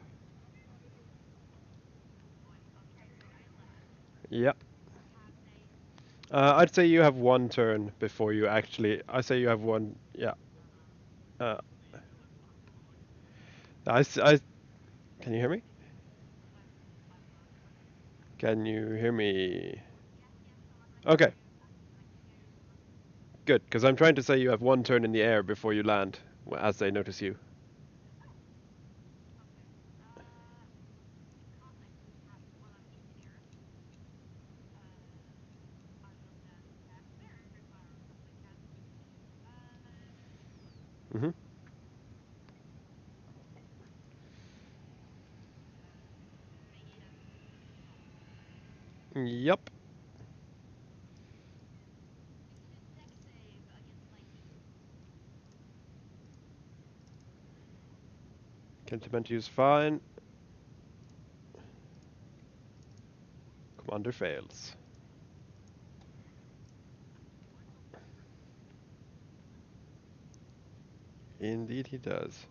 Yeah. I'd say you have one turn before you actually. I say you have one. Yeah. Uh, can you hear me? Can you hear me? Okay, good. Because I'm trying to say you have one turn in the air before you land. as they notice you. Hmm. Yep. Contentment is fine. Commander fails. Indeed he does.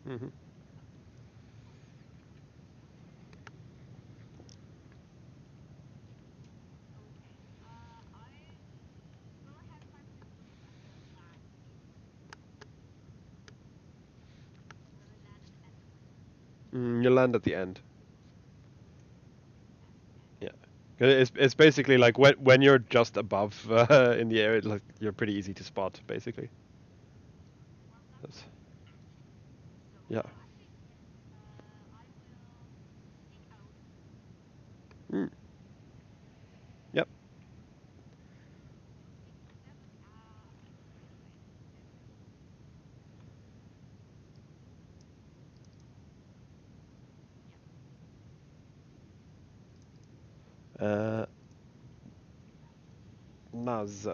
Hmm. You land at the end. Yeah. It's basically like when you're just above in the air, like you're pretty easy to spot, basically. That's, yeah. Mm. Yep. Uh, Naz.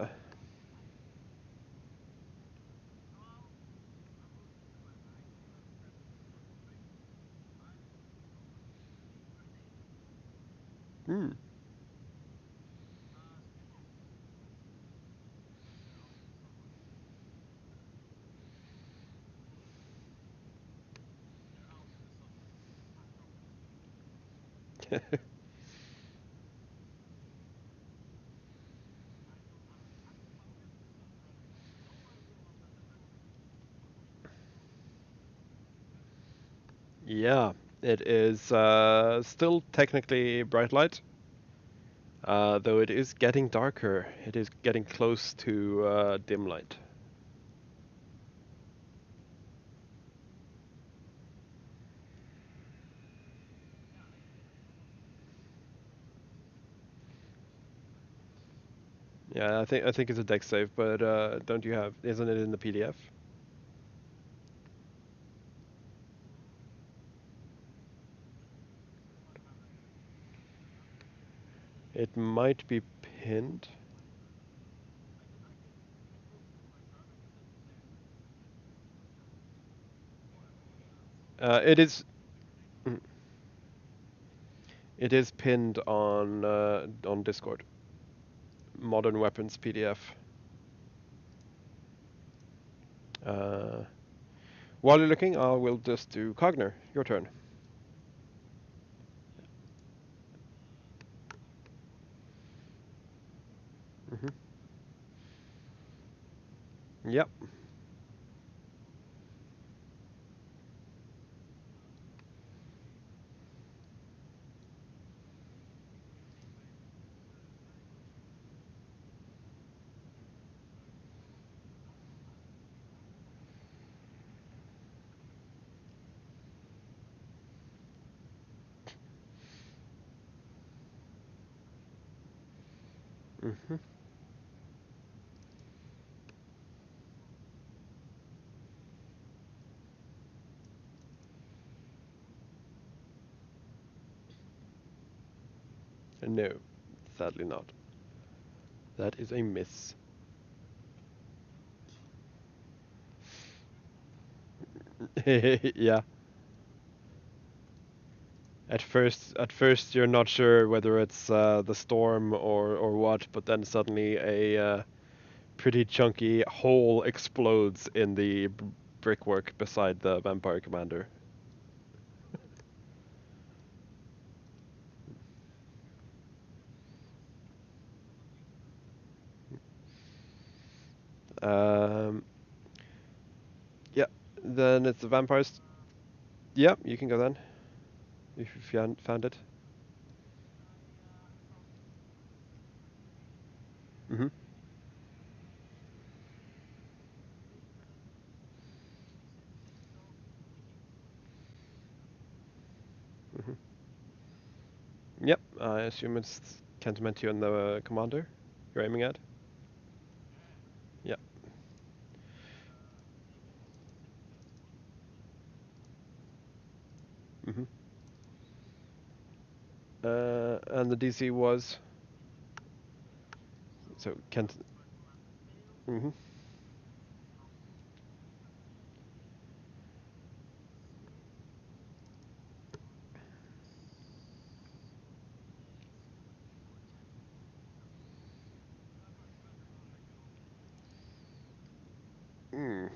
Mm. Yeah, it is still technically bright light, though it is getting darker. It is getting close to dim light. Yeah, I think it's a deck save, but don't you have? Isn't it in the PDF? It might be pinned. It is. mm, It is pinned on Discord. Modern Weapons PDF. Uh, while you're looking, I will just do Cogner. Your turn. Hmm. Yep. Hmm. No, sadly not. That is a miss. Yeah. At first, you're not sure whether it's the storm or what, but then suddenly a pretty chunky hole explodes in the brickwork beside the vampire commander. Um, yeah, then it's the vampires. Yeah, you can go then if you found it. Mhm. Mhm. Yep, I assume it's Kentimentio and the commander you're aiming at. Yep. Mhm. And the DC was so Kent. Mhm. Mm,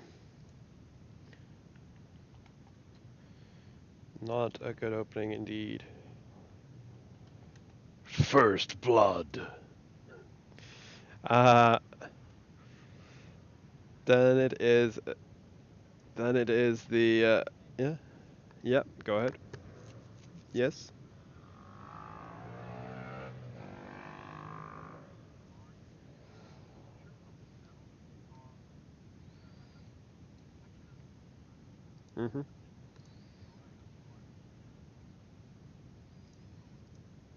not a good opening indeed. First blood. Uh, then it is. Then it is the. Yeah. Yep. Go ahead. Yes. Mhm.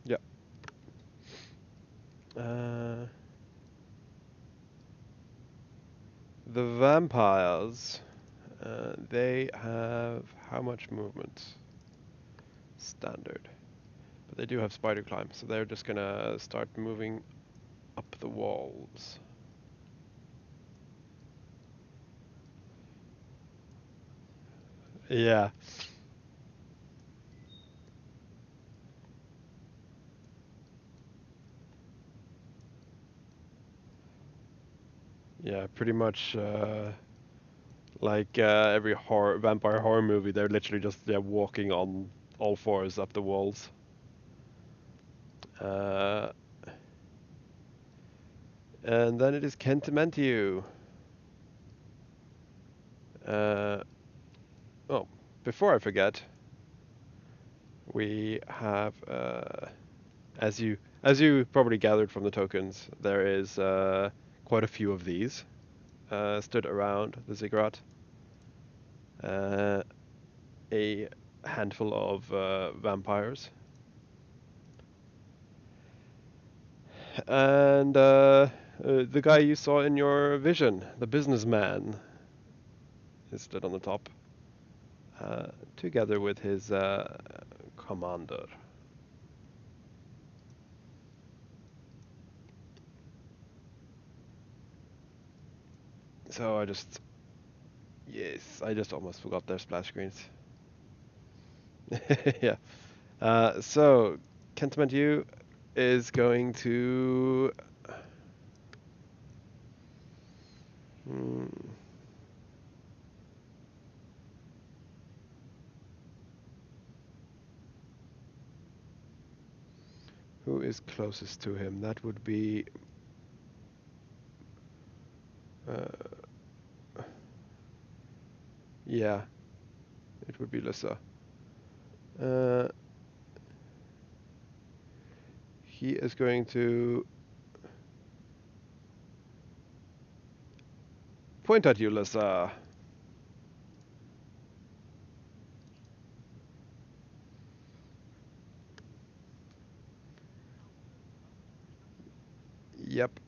Yep. Uh, the vampires. They have how much movement? Standard. But they do have spider climb, so they're just gonna start moving up the walls. Yeah. Yeah, pretty much like every vampire horror movie, they're literally just walking on all fours up the walls. Uh, and then it is Kentimentiu. Uh, oh, before I forget, we have as you probably gathered from the tokens, there is quite a few of these stood around the ziggurat. Uh, a handful of vampires, and the guy you saw in your vision, the businessman, is stood on the top, together with his commander. So I just almost forgot their splash screens. Yeah. So, Kentiment U is going to. Hmm, who is closest to him? That would be. Uh, yeah, it would be Lissa. Uh, he is going to point at you, Lissa. Yep.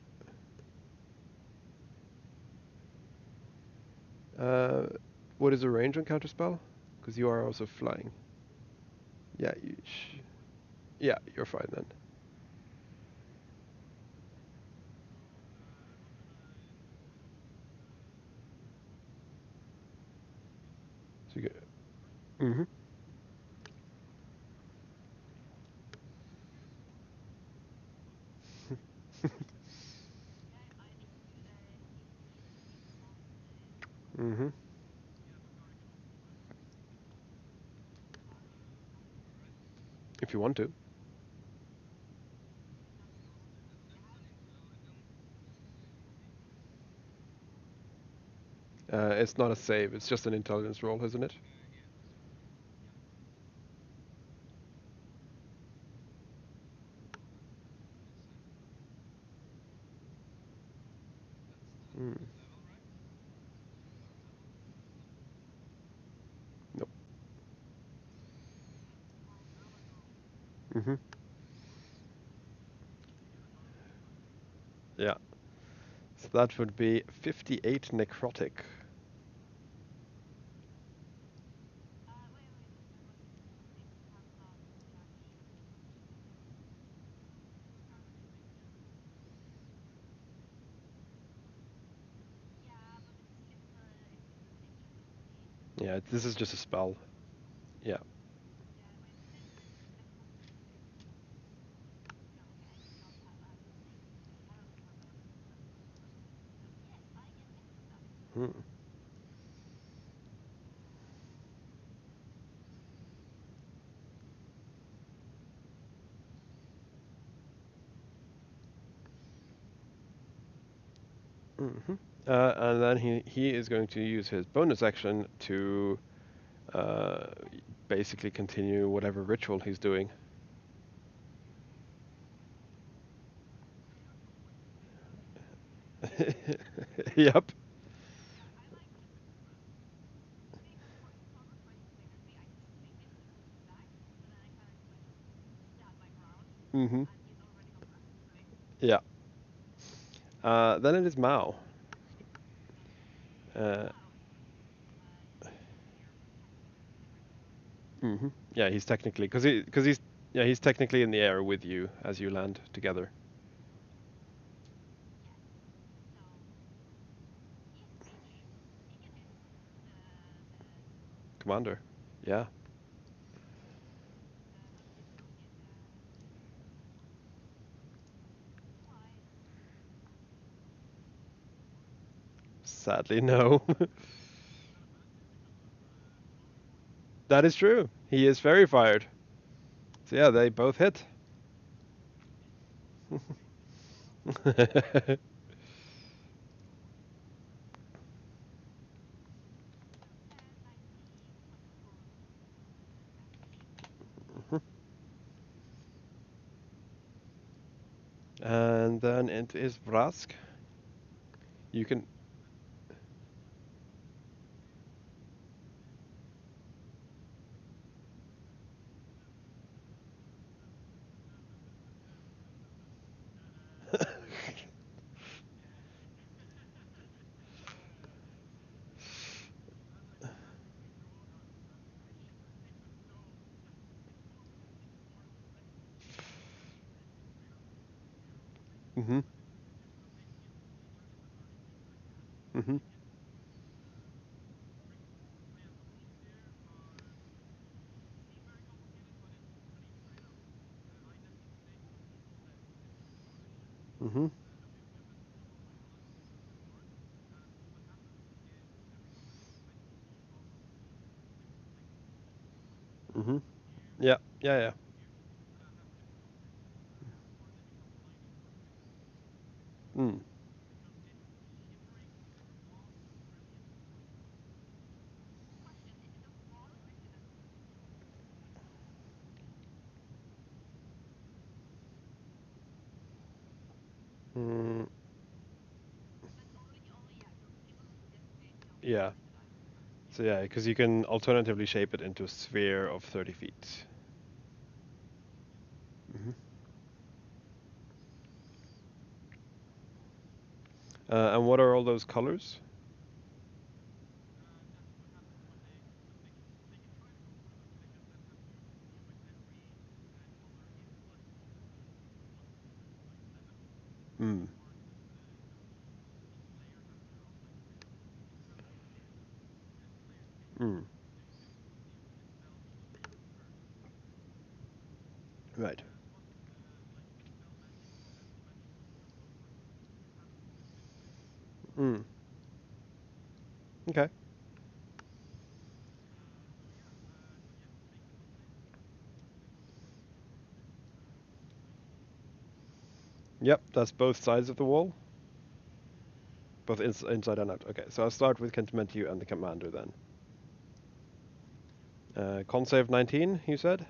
Uh, what is the range on counterspell? Because you are also flying. Yeah, yeah, you're fine then. So you get. Mm-hmm. Mm-hmm. If you want to. It's not a save, it's just an intelligence roll, isn't it? Mm. Nope. Mm-hmm. Yeah. So that would be 58 necrotic. Yeah, this is just a spell. Yeah. Mm. Mm-hmm. And then he is going to use his bonus action to uh, basically continue whatever ritual he's doing. Yep. Mm-hmm. Yeah. Then it is Mao. Uh, Yeah, he's technically because he's yeah he's technically in the air with you as you land together, Commander. Yeah. Sadly, no. That is true. He is very fired. So yeah, they both hit. And then it is Vrask. You can. Mhm. Mhm. Mhm. Mhm. Yeah. Yeah. Yeah. Mm. Mm. Yeah. So yeah, because you can alternatively shape it into a sphere of 30 feet. Mhm. And what are all those colors? Mm. Mm. Right. Mm. Okay. Yep, that's both sides of the wall. Both inside and out. Okay, so I'll start with Cantonment you and the commander then. Con save 19, you said?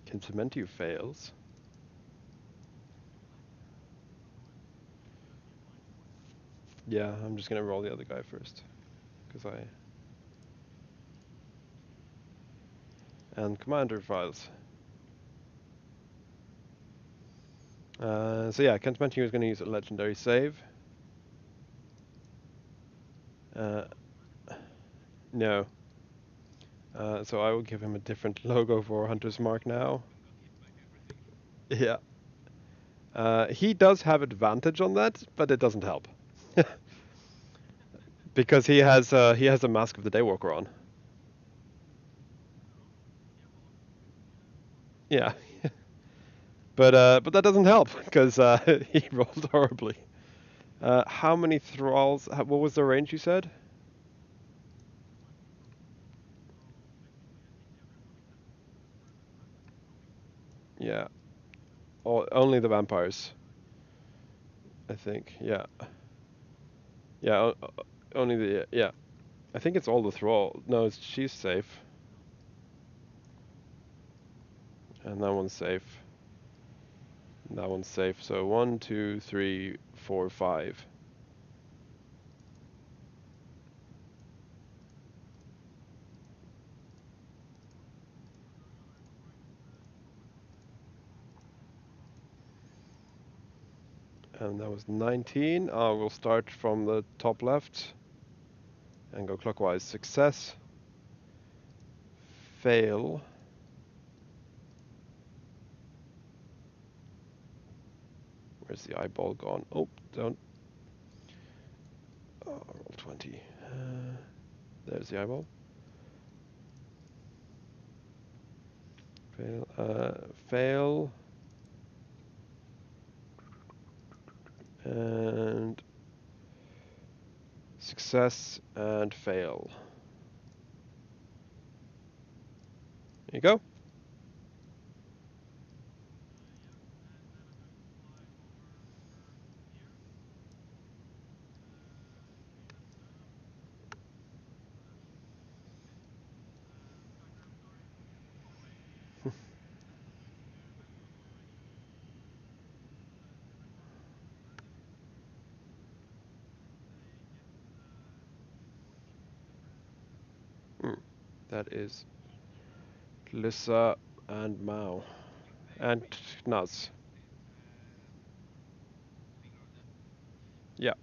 Cantonment you fails. Yeah, I'm just gonna roll the other guy first. Because And commander files. So yeah, Cantonment you is gonna use a legendary save. Uh, no. So I will give him a different logo for Hunter's Mark now. Yeah. He does have advantage on that, but it doesn't help. Because he has a Mask of the Daywalker on. Yeah. But that doesn't help because he rolled horribly. How many thralls? What was the range you said? Yeah. Only the vampires, I think. Yeah. Yeah. Only the yeah. I think it's all the thrall. No, she's safe, and that one's safe. And that one's safe. So 1, 2, 3, 4, 5. And that was 19. We'll start from the top left and go clockwise. Success. Fail. Where's the eyeball gone? Oh, don't. Oh, roll 20. There's the eyeball. Fail. Fail. And success and fail. There you go. That is Lissa and Mao. And Naz. Yeah.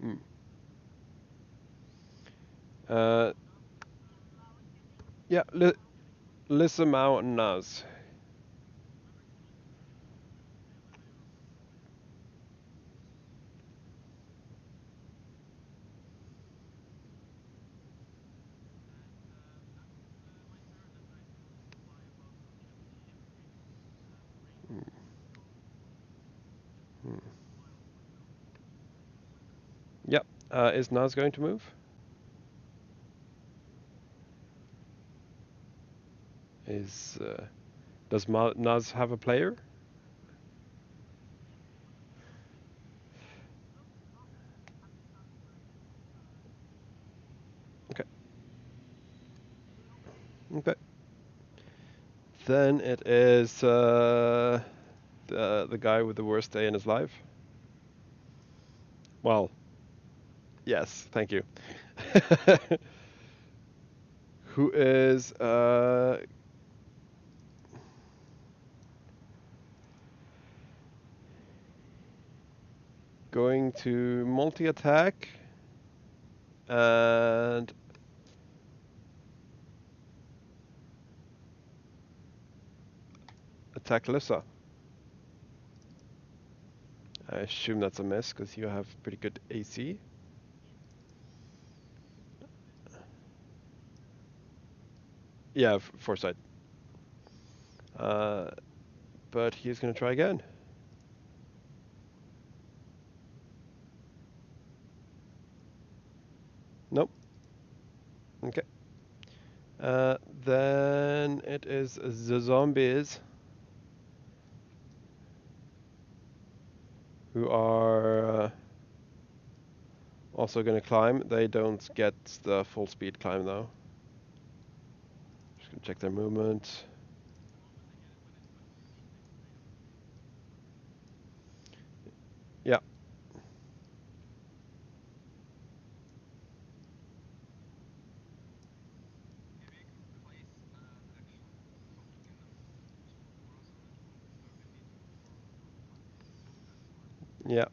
Mm. Uh, yeah, Lissa, Mao, and Naz. Mm. Mm. Yep. Is Naz going to move? Is Does Naz have a player? Okay. Okay. Then it is the guy with the worst day in his life. Well, yes, thank you. Who is going to multi-attack and attack Lissa. I assume that's a miss because you have pretty good AC. Yeah, foresight. Uh, but he's going to try again. Nope. Okay. Then it is the zombies who are also going to climb. They don't get the full speed climb though. Just going to check their movement. Yeah. Yeah.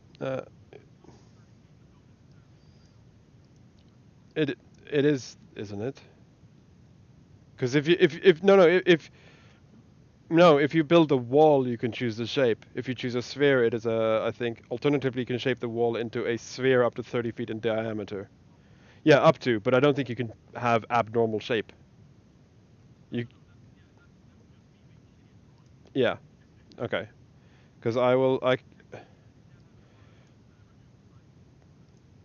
It it is, isn't it? Because if no no if no, if you build a wall, you can choose the shape. If you choose a sphere, it is a, I think, alternatively, you can shape the wall into a sphere up to 30 feet in diameter. Yeah, up to, but I don't think you can have abnormal shape. You, yeah, okay. Because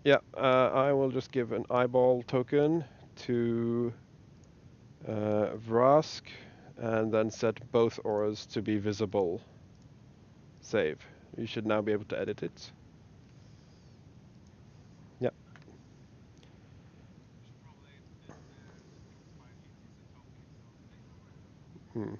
yeah, I will just give an eyeball token to Vrask, and then set both auras to be visible. Save. You should now be able to edit it. Yeah. Hmm.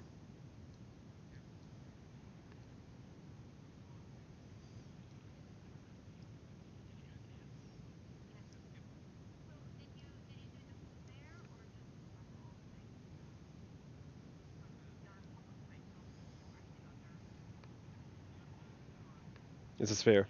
It's a sphere.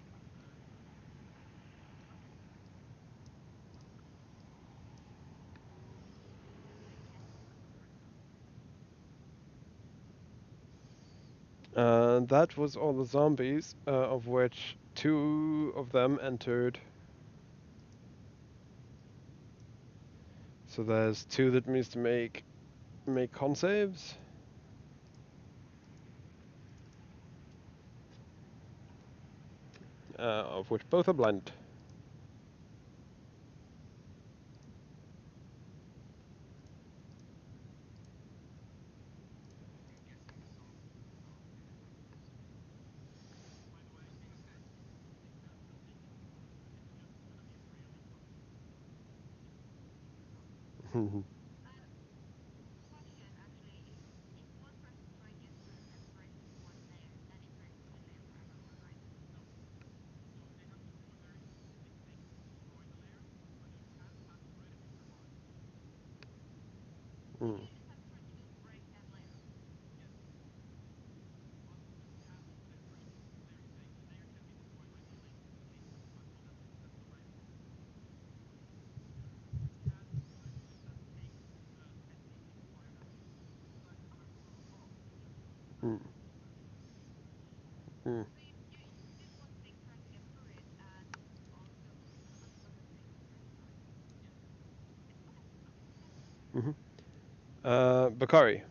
That was all the zombies, of which two of them entered. So there's two that needs to make con saves, of which both are blind. Mm. Mm. Mm. Mhm. Bakari.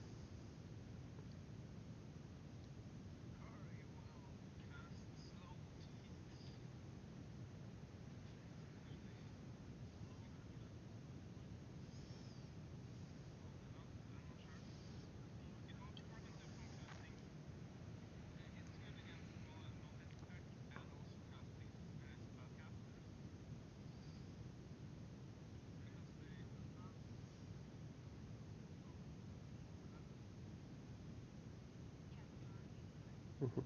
Mhm.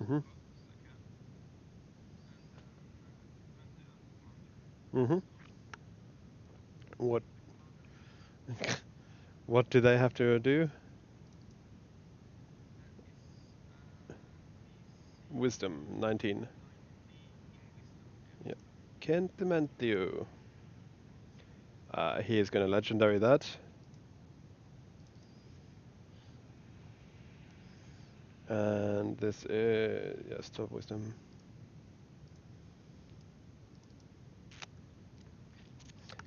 Mhm. Mhm. What what do they have to do? Wisdom 19. Yeah. Kentimantio. He is going to legendary that. And this is, yes, 12 wisdom.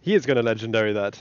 He is going to legendary that.